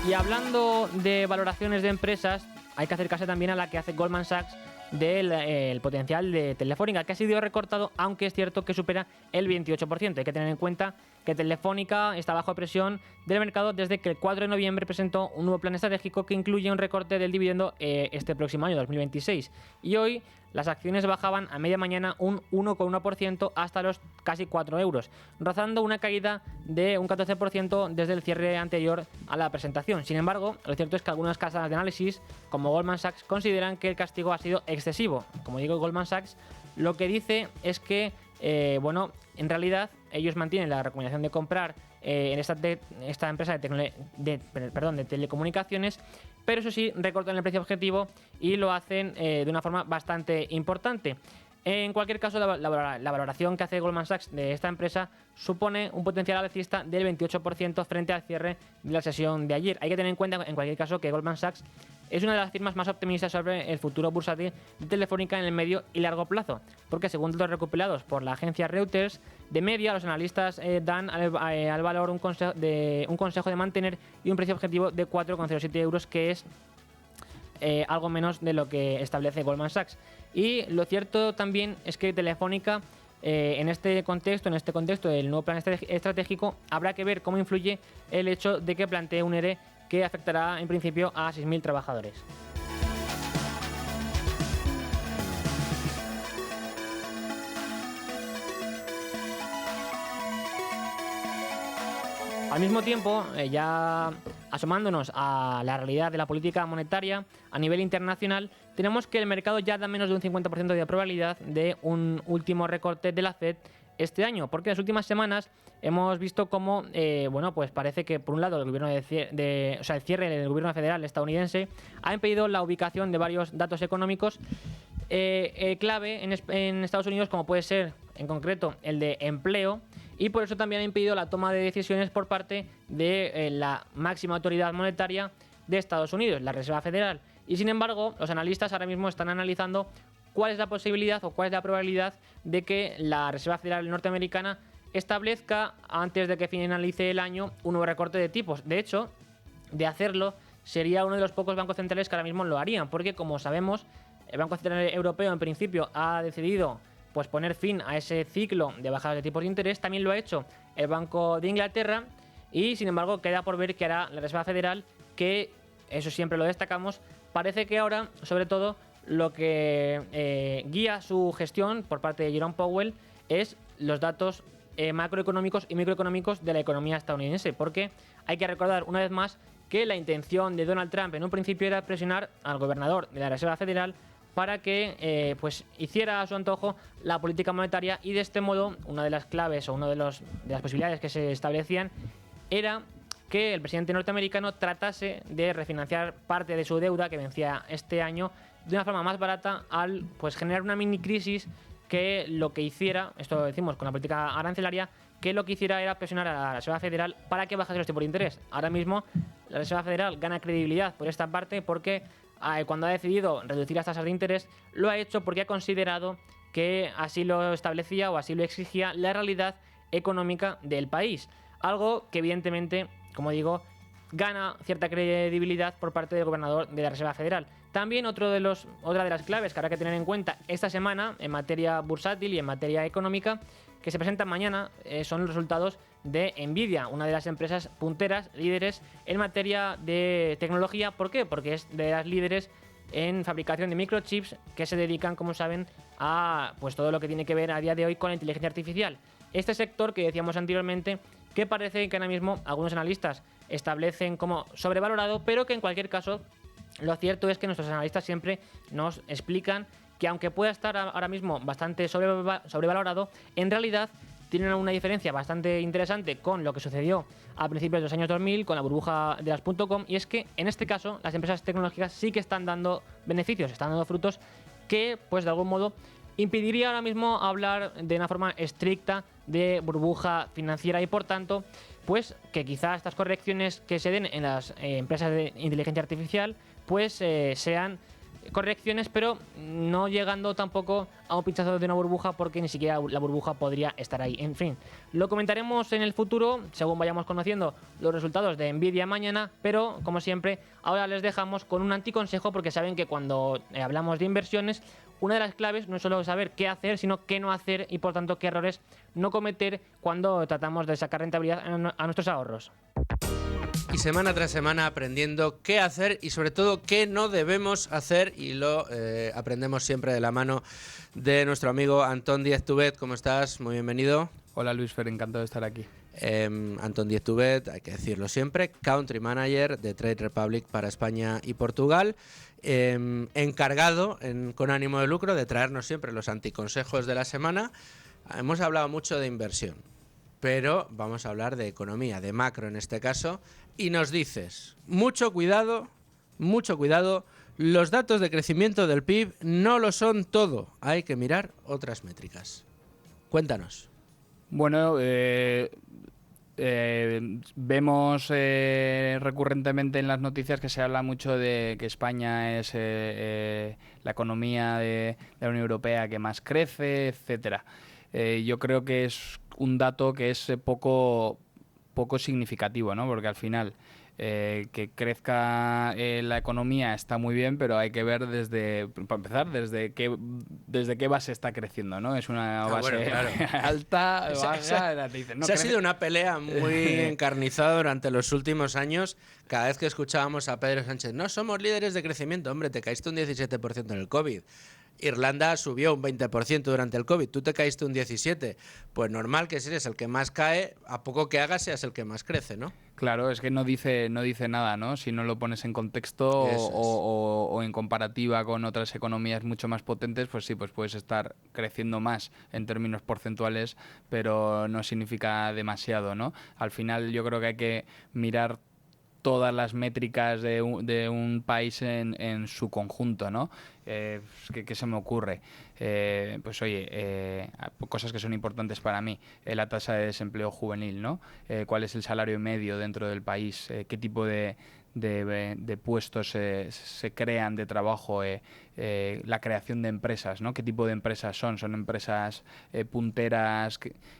Y hablando de valoraciones de empresas, hay que acercarse también a la que hace Goldman Sachs del potencial de Telefónica, que ha sido recortado, aunque es cierto que supera el 28%. Hay que tener en cuenta que Telefónica está bajo presión del mercado desde que el 4 de noviembre presentó un nuevo plan estratégico que incluye un recorte del dividendo este próximo año, 2026. Y hoy las acciones bajaban a media mañana un 1,1% hasta los casi 4 euros, rozando una caída de un 14% desde el cierre anterior a la presentación. Sin embargo, lo cierto es que algunas casas de análisis, como Goldman Sachs, consideran que el castigo ha sido excesivo. Como digo, Goldman Sachs lo que dice es que, en realidad ellos mantienen la recomendación de comprar en esta empresa de telecomunicaciones, pero eso sí, recortan el precio objetivo y lo hacen de una forma bastante importante. En cualquier caso, la valoración que hace Goldman Sachs de esta empresa supone un potencial alcista del 28% frente al cierre de la sesión de ayer. Hay que tener en cuenta, en cualquier caso, que Goldman Sachs es una de las firmas más optimistas sobre el futuro bursátil de Telefónica en el medio y largo plazo, porque según datos recopilados por la agencia Reuters, de media los analistas dan al valor un consejo de mantener y un precio objetivo de 4,07 euros, que es algo menos de lo que establece Goldman Sachs. Y lo cierto también es que Telefónica, en este contexto del nuevo plan estratégico, habrá que ver cómo influye el hecho de que plantee un ERE que afectará en principio a 6.000 trabajadores. Al mismo tiempo, ya asomándonos a la realidad de la política monetaria a nivel internacional, tenemos que el mercado ya da menos de un 50% de probabilidad de un último recorte de la Fed este año, porque en las últimas semanas hemos visto cómo, pues parece que por un lado el gobierno el cierre del gobierno federal estadounidense ha impedido la ubicación de varios datos económicos clave en Estados Unidos, como puede ser en concreto el de empleo, y por eso también ha impedido la toma de decisiones por parte de la máxima autoridad monetaria de Estados Unidos, la Reserva Federal. Y sin embargo, los analistas ahora mismo están analizando cuál es la posibilidad o cuál es la probabilidad de que la Reserva Federal norteamericana establezca, antes de que finalice el año, un nuevo recorte de tipos. De hecho, de hacerlo, sería uno de los pocos bancos centrales que ahora mismo lo harían, porque como sabemos, el Banco Central Europeo en principio ha decidido poner fin a ese ciclo de bajadas de tipos de interés. También lo ha hecho el Banco de Inglaterra y, sin embargo, queda por ver qué hará la Reserva Federal, que, eso siempre lo destacamos, parece que ahora, sobre todo, lo que guía su gestión por parte de Jerome Powell es los datos macroeconómicos y microeconómicos de la economía estadounidense, porque hay que recordar una vez más que la intención de Donald Trump en un principio era presionar al gobernador de la Reserva Federal para que pues hiciera a su antojo la política monetaria, y de este modo una de las claves o una de las posibilidades que se establecían era que el presidente norteamericano tratase de refinanciar parte de su deuda que vencía este año de una forma más barata, al pues generar una mini crisis que lo que hiciera, esto lo decimos con la política arancelaria, que lo que hiciera era presionar a la Reserva Federal para que bajase los tipos de interés. Ahora mismo la Reserva Federal gana credibilidad por esta parte porque cuando ha decidido reducir las tasas de interés lo ha hecho porque ha considerado que así lo establecía o así lo exigía la realidad económica del país. Algo que evidentemente, como digo, gana cierta credibilidad por parte del gobernador de la Reserva Federal. También otra de las claves que habrá que tener en cuenta esta semana en materia bursátil y en materia económica que se presentan mañana son los resultados de Nvidia, una de las empresas punteras, líderes en materia de tecnología. ¿Por qué? Porque es de las líderes en fabricación de microchips que se dedican, como saben, a pues todo lo que tiene que ver a día de hoy con la inteligencia artificial. Este sector que decíamos anteriormente, que parece que ahora mismo algunos analistas establecen como sobrevalorado, pero que en cualquier caso lo cierto es que nuestros analistas siempre nos explican que aunque pueda estar ahora mismo bastante sobrevalorado, en realidad tienen una diferencia bastante interesante con lo que sucedió a principios de los años 2000 con la burbuja de las .com, y es que en este caso las empresas tecnológicas sí que están dando beneficios, están dando frutos que pues de algún modo impediría ahora mismo hablar de una forma estricta de burbuja financiera, y por tanto pues que quizá estas correcciones que se den en las empresas de inteligencia artificial pues sean correcciones, pero no llegando tampoco a un pinchazo de una burbuja, porque ni siquiera la burbuja podría estar ahí. En fin, lo comentaremos en el futuro según vayamos conociendo los resultados de Nvidia mañana, pero como siempre ahora les dejamos con un anticonsejo, porque saben que cuando hablamos de inversiones una de las claves no es solo saber qué hacer, sino qué no hacer, y por tanto qué errores no cometer cuando tratamos de sacar rentabilidad a nuestros ahorros. Y semana tras semana aprendiendo qué hacer y sobre todo qué no debemos hacer, y lo aprendemos siempre de la mano de nuestro amigo Antón Díez-Tubet. ¿Cómo estás? Muy bienvenido. Hola Luis Fer, encantado de estar aquí. Antón Díez-Tubet, hay que decirlo siempre, Country Manager de Trade Republic para España y Portugal, encargado con ánimo de lucro de traernos siempre los anticonsejos de la semana. Hemos hablado mucho de inversión, pero vamos a hablar de economía, de macro en este caso, y nos dices, mucho cuidado, los datos de crecimiento del PIB no lo son todo, hay que mirar otras métricas. Cuéntanos. Bueno, vemos recurrentemente en las noticias que se habla mucho de que España es la economía de la Unión Europea que más crece, etcétera. Yo creo que es un dato que es poco significativo, ¿no? Porque al final que crezca la economía está muy bien, pero hay que ver para empezar, desde qué base está creciendo, ¿no? Es una base alta, baja. Ha sido una pelea muy encarnizada durante los últimos años. Cada vez que escuchábamos a Pedro Sánchez, no somos líderes de crecimiento, hombre, te caíste un 17% en el COVID. Irlanda subió un 20% durante el COVID, tú te caíste un 17%. Pues normal que si eres el que más cae, a poco que hagas seas el que más crece, ¿no? Claro, es que no dice nada, ¿no? Si no lo pones en contexto o en comparativa con otras economías mucho más potentes, pues sí, pues puedes estar creciendo más en términos porcentuales, pero no significa demasiado, ¿no? Al final yo creo que hay que mirar todas las métricas de un país en su conjunto, ¿no? ¿Qué se me ocurre? Pues oye, cosas que son importantes para mí. La tasa de desempleo juvenil, ¿no? ¿Cuál es el salario medio dentro del país? ¿Qué tipo de puestos se crean de trabajo? La creación de empresas, ¿no? ¿Qué tipo de empresas son? ¿Son empresas punteras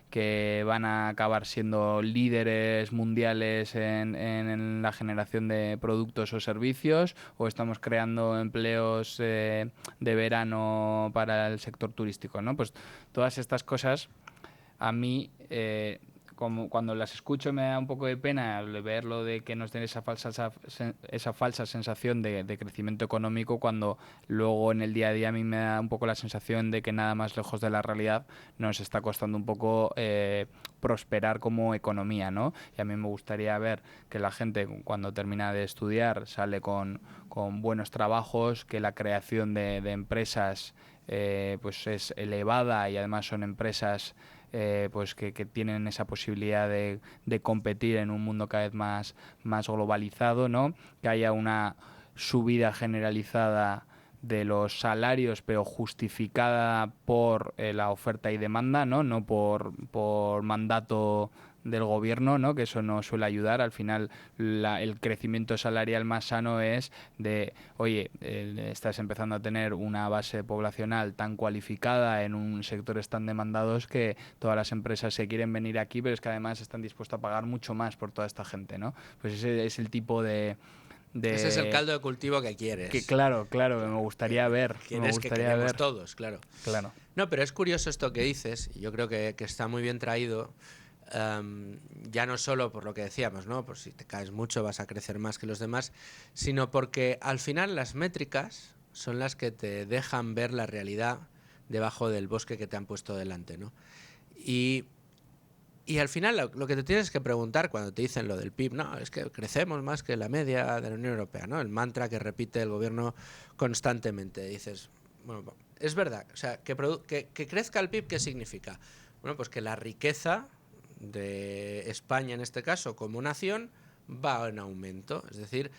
que van a acabar siendo líderes mundiales en la generación de productos o servicios? ¿O estamos creando empleos de verano para el sector turístico, ¿no? Pues todas estas cosas a mí como cuando las escucho me da un poco de pena ver lo de que nos den esa falsa sensación de crecimiento económico, cuando luego en el día a día a mí me da un poco la sensación de que nada más lejos de la realidad nos está costando un poco prosperar como economía, ¿no? Y a mí me gustaría ver que la gente cuando termina de estudiar sale con buenos trabajos, que la creación de empresas pues es elevada y además son empresas pues que tienen esa posibilidad de competir en un mundo cada vez más globalizado, ¿no? Que haya una subida generalizada de los salarios, pero justificada por la oferta y demanda, no por mandato del gobierno, ¿no? Que eso no suele ayudar. Al final el crecimiento salarial más sano es de, oye, estás empezando a tener una base poblacional tan cualificada en un sectores tan demandados que todas las empresas se quieren venir aquí, pero es que además están dispuestos a pagar mucho más por toda esta gente, ¿no? Pues ese es el tipo de ese es el caldo de cultivo que quieres. Que claro, me gustaría ver. Quieres que queremos todos, claro. Claro. No, pero es curioso esto que dices, y yo creo que está muy bien traído. Ya no solo por lo que decíamos, ¿no? Por si te caes mucho vas a crecer más que los demás, sino porque al final las métricas son las que te dejan ver la realidad debajo del bosque que te han puesto delante, ¿no? Y al final lo que te tienes que preguntar cuando te dicen lo del PIB, no, es que crecemos más que la media de la Unión Europea, ¿no? El mantra que repite el gobierno constantemente. Dices, bueno, es verdad, o sea, que crezca el PIB, ¿qué significa? Bueno, pues que la riqueza de España en este caso como nación va en aumento, es decir,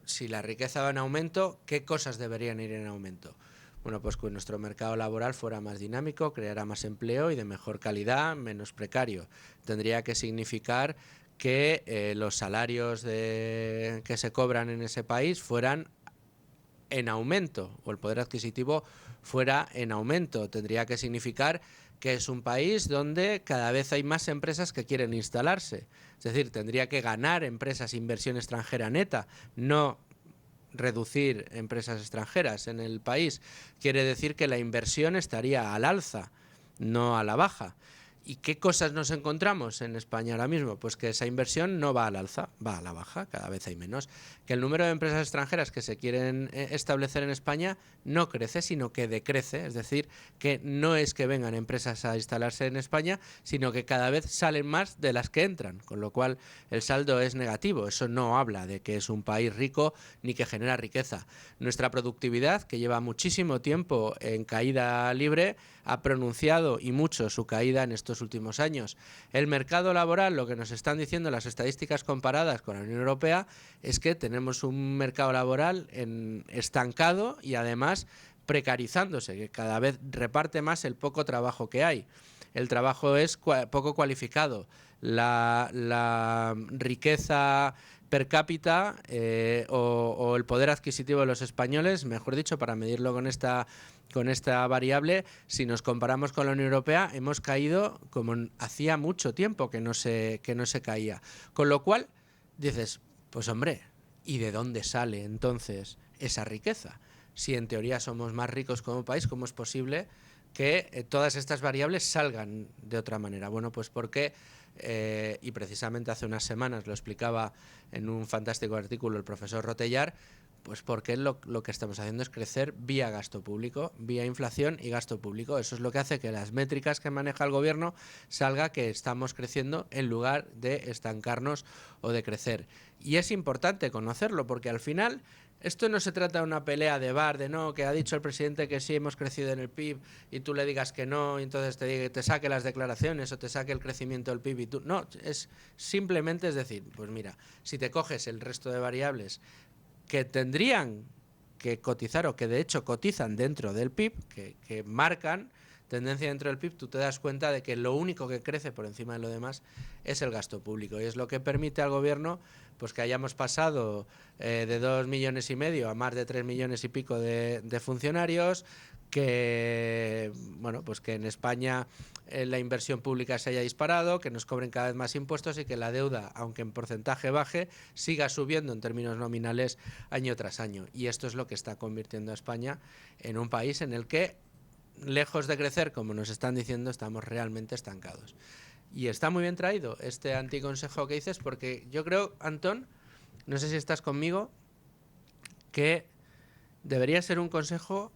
si la riqueza va en aumento, ¿qué cosas deberían ir en aumento? Bueno, pues que nuestro mercado laboral fuera más dinámico, creara más empleo y de mejor calidad, menos precario. Tendría que significar que los salarios que se cobran en ese país fueran en aumento, o el poder adquisitivo fuera en aumento. Tendría que significar que es un país donde cada vez hay más empresas que quieren instalarse. Es decir, tendría que ganar empresas inversión extranjera neta, no reducir empresas extranjeras en el país. Quiere decir que la inversión estaría al alza, no a la baja. ¿Y qué cosas nos encontramos en España ahora mismo? Pues que esa inversión no va al alza, va a la baja, cada vez hay menos. Que el número de empresas extranjeras que se quieren establecer en España no crece, sino que decrece. Es decir, que no es que vengan empresas a instalarse en España, sino que cada vez salen más de las que entran, con lo cual el saldo es negativo. Eso no habla de que es un país rico ni que genera riqueza. Nuestra productividad, que lleva muchísimo tiempo en caída libre, ha pronunciado y mucho su caída en estos últimos años. El mercado laboral, lo que nos están diciendo las estadísticas comparadas con la Unión Europea, es que tenemos un mercado laboral estancado y además precarizándose, que cada vez reparte más el poco trabajo que hay. El trabajo es poco cualificado. La riqueza per cápita o el poder adquisitivo de los españoles, mejor dicho, para medirlo con esta variable, si nos comparamos con la Unión Europea, hemos caído como hacía mucho tiempo que no se caía. Con lo cual, dices, pues hombre, ¿y de dónde sale entonces esa riqueza? Si en teoría somos más ricos como país, ¿cómo es posible que todas estas variables salgan de otra manera? Bueno, pues porque, y precisamente hace unas semanas lo explicaba en un fantástico artículo el profesor Rotellar, pues porque lo que estamos haciendo es crecer vía gasto público, vía inflación y gasto público. Eso es lo que hace que las métricas que maneja el gobierno salga que estamos creciendo en lugar de estancarnos o de crecer. Y es importante conocerlo porque al final esto no se trata de una pelea de bar, de no, que ha dicho el presidente que sí hemos crecido en el PIB y tú le digas que no y entonces te saque las declaraciones o te saque el crecimiento del PIB y tú... No, es simplemente, es decir, pues mira, si te coges el resto de variables que tendrían que cotizar o que de hecho cotizan dentro del PIB, que marcan tendencia dentro del PIB, tú te das cuenta de que lo único que crece por encima de lo demás es el gasto público y es lo que permite al gobierno pues que hayamos pasado de 2,5 millones a más de 3 millones y pico de funcionarios, que bueno, pues que en España la inversión pública se haya disparado, que nos cobren cada vez más impuestos y que la deuda, aunque en porcentaje baje, siga subiendo en términos nominales año tras año. Y esto es lo que está convirtiendo a España en un país en el que, lejos de crecer, como nos están diciendo, estamos realmente estancados. Y está muy bien traído este anticonsejo que dices, porque yo creo, Antón, no sé si estás conmigo, que debería ser un consejo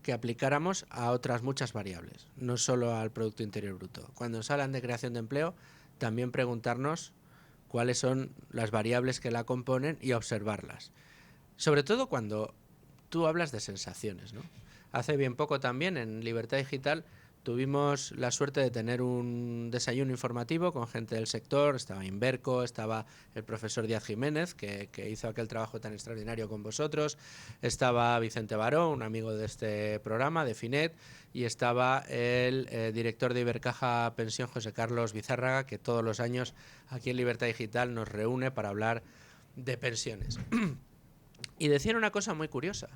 que aplicáramos a otras muchas variables, no solo al Producto Interior Bruto. Cuando nos hablan de creación de empleo, también preguntarnos cuáles son las variables que la componen y observarlas. Sobre todo cuando tú hablas de sensaciones, ¿no? Hace bien poco también en Libertad Digital tuvimos la suerte de tener un desayuno informativo con gente del sector. Estaba Inverco, estaba el profesor Díaz Jiménez, que hizo aquel trabajo tan extraordinario con vosotros, estaba Vicente Baró, un amigo de este programa, de Finet, y estaba el director de Ibercaja Pensión, José Carlos Bizárraga, que todos los años aquí en Libertad Digital nos reúne para hablar de pensiones. Y decían una cosa muy curiosa.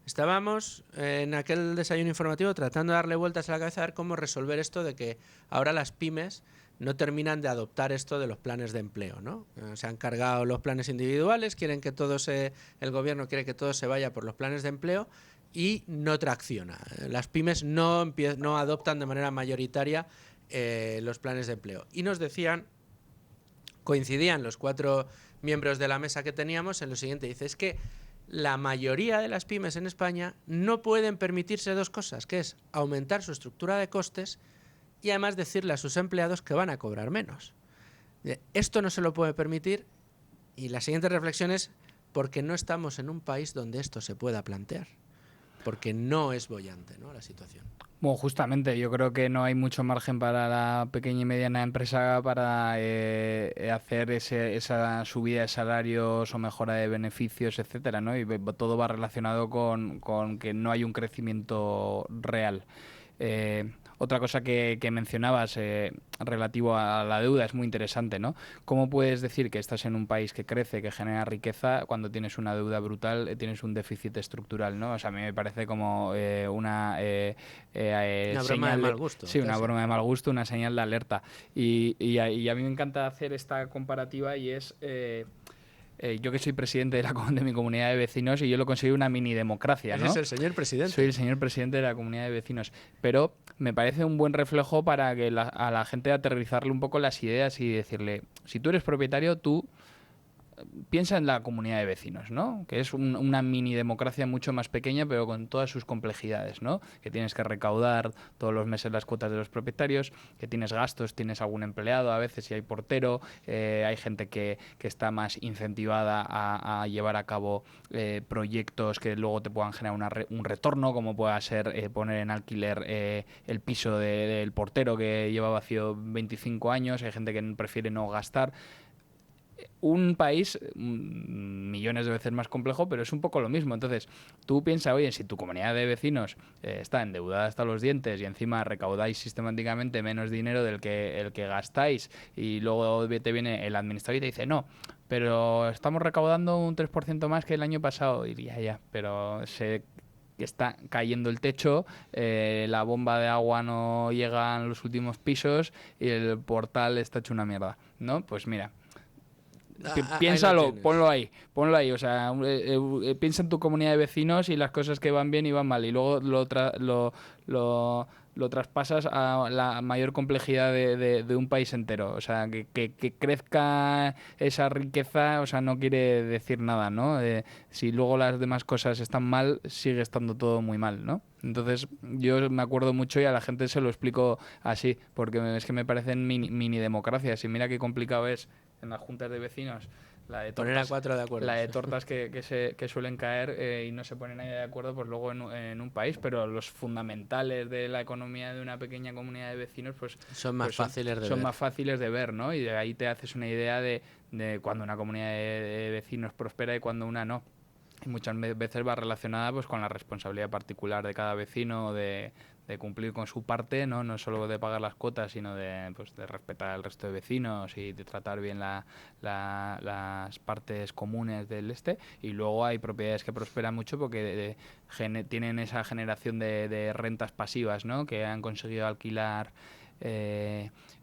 Estábamos en aquel desayuno informativo tratando de darle vueltas a la cabeza a ver cómo resolver esto de que ahora las pymes no terminan de adoptar esto de los planes de empleo, ¿no? Se han cargado los planes individuales, quieren que el gobierno quiere que todo se vaya por los planes de empleo y no tracciona. Las pymes no adoptan de manera mayoritaria los planes de empleo. Y nos decían, coincidían los 4 miembros de la mesa que teníamos en lo siguiente, dice, es que la mayoría de las pymes en España no pueden permitirse 2 cosas, que es aumentar su estructura de costes y además decirle a sus empleados que van a cobrar menos. Esto no se lo puede permitir y la siguiente reflexión es porque no estamos en un país donde esto se pueda plantear, porque no es boyante, ¿no?, la situación. Bueno, justamente, yo creo que no hay mucho margen para la pequeña y mediana empresa para hacer esa subida de salarios o mejora de beneficios, etcétera, ¿no? Y todo va relacionado con que no hay un crecimiento real. Otra cosa que mencionabas relativo a la deuda es muy interesante, ¿no? ¿Cómo puedes decir que estás en un país que crece, que genera riqueza, cuando tienes una deuda brutal, tienes un déficit estructural, ¿no? O sea, a mí me parece como una broma de mal gusto. Sí, una broma de mal gusto, una señal de alerta. Y a mí me encanta hacer esta comparativa y es... yo que soy presidente de mi comunidad de vecinos y yo lo considero una mini democracia, ¿no? Eres el señor presidente. Soy el señor presidente de la comunidad de vecinos. Pero me parece un buen reflejo para que a la gente aterrizarle un poco las ideas y decirle, si tú eres propietario, tú piensa en la comunidad de vecinos, ¿no? Que es una mini democracia mucho más pequeña, pero con todas sus complejidades, ¿no? Que tienes que recaudar todos los meses las cuotas de los propietarios, que tienes gastos, tienes algún empleado, a veces si hay portero, hay gente que está más incentivada a llevar a cabo proyectos que luego te puedan generar un retorno, como pueda ser poner en alquiler el piso del portero que lleva vacío 25 años, hay gente que prefiere no gastar. Un país millones de veces más complejo, pero es un poco lo mismo. Entonces, tú piensas, oye, si tu comunidad de vecinos está endeudada hasta los dientes y encima recaudáis sistemáticamente menos dinero del que el que gastáis y luego te viene el administrador y te dice, no, pero estamos recaudando un 3% más que el año pasado. Y ya, pero está cayendo el techo, la bomba de agua no llega a los últimos pisos y el portal está hecho una mierda, ¿no? Pues mira, piénsalo, ponlo ahí, o sea, piensa en tu comunidad de vecinos y las cosas que van bien y van mal y luego lo traspasas a la mayor complejidad de un país entero, o sea, que crezca esa riqueza, o sea, no quiere decir nada, ¿no? Si luego las demás cosas están mal, sigue estando todo muy mal, ¿no? Entonces yo me acuerdo mucho y a la gente se lo explico así, porque es que me parecen mini democracias y mira qué complicado es en las juntas de vecinos la de tortas, poner a 4 de acuerdo. La de tortas que suelen caer y no se pone nadie de acuerdo, pues luego en un país, pero los fundamentales de la economía de una pequeña comunidad de vecinos pues son más fáciles de ver, ¿no? Y de ahí te haces una idea de cuando una comunidad de vecinos prospera y cuando una no. Y muchas veces va relacionada pues con la responsabilidad particular de cada vecino de cumplir con su parte, no solo de pagar las cuotas, sino de respetar al resto de vecinos y de tratar bien las partes comunes del y luego hay propiedades que prosperan mucho porque tienen esa generación de rentas pasivas, ¿no? Que han conseguido alquilar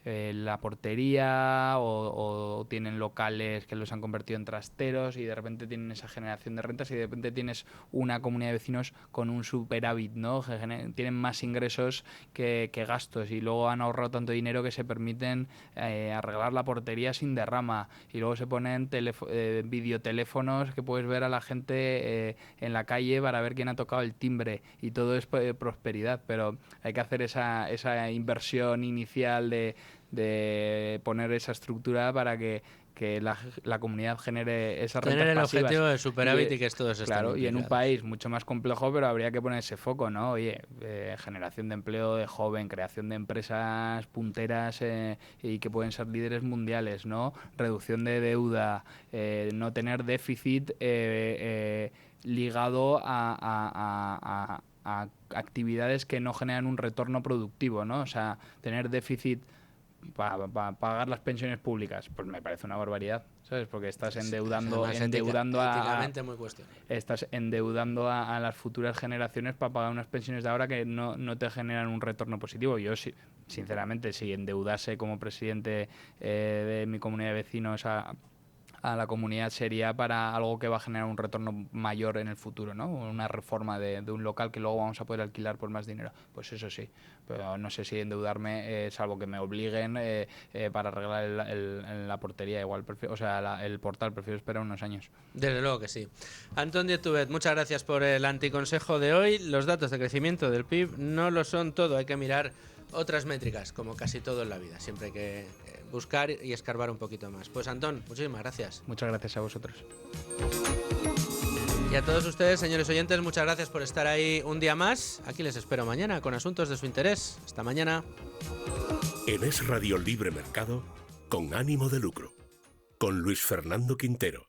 la portería o tienen locales que los han convertido en trasteros y de repente tienen esa generación de rentas y de repente tienes una comunidad de vecinos con un superávit, ¿no? Tienen más ingresos que gastos y luego han ahorrado tanto dinero que se permiten arreglar la portería sin derrama y luego se ponen videoteléfonos que puedes ver a la gente en la calle para ver quién ha tocado el timbre y todo es prosperidad, pero hay que hacer esa inversión inicial de poner esa estructura para que la comunidad genere esas rentas tener el pasivas. objetivo de superávit y que esto se Claro, y en un país mucho más complejo, pero habría que poner ese foco, ¿no? Oye, generación de empleo de joven, creación de empresas punteras y que pueden ser líderes mundiales, ¿no? Reducción de deuda, no tener déficit ligado a actividades que no generan un retorno productivo, ¿no? O sea, tener déficit para pagar las pensiones públicas, pues me parece una barbaridad, ¿sabes? Porque estás endeudando éticamente muy cuestionable. Estás endeudando a las futuras generaciones para pagar unas pensiones de ahora que no te generan un retorno positivo. Yo sinceramente, si endeudase como presidente de mi comunidad de vecinos a la comunidad sería para algo que va a generar un retorno mayor en el futuro, ¿no? Una reforma de un local que luego vamos a poder alquilar por más dinero. Pues eso sí, pero no sé si endeudarme, salvo que me obliguen para arreglar la portería igual, el portal, prefiero esperar unos años. Desde luego que sí. Antón Dietubet, muchas gracias por el anticonsejo de hoy. Los datos de crecimiento del PIB no lo son todo, hay que mirar otras métricas, como casi todo en la vida. Siempre hay que buscar y escarbar un poquito más. Pues Antón, muchísimas gracias. Muchas gracias a vosotros. Y a todos ustedes, señores oyentes, muchas gracias por estar ahí un día más. Aquí les espero mañana con asuntos de su interés. Hasta mañana. En Es Radio Libre Mercado, con ánimo de lucro, con Luis Fernando Quintero.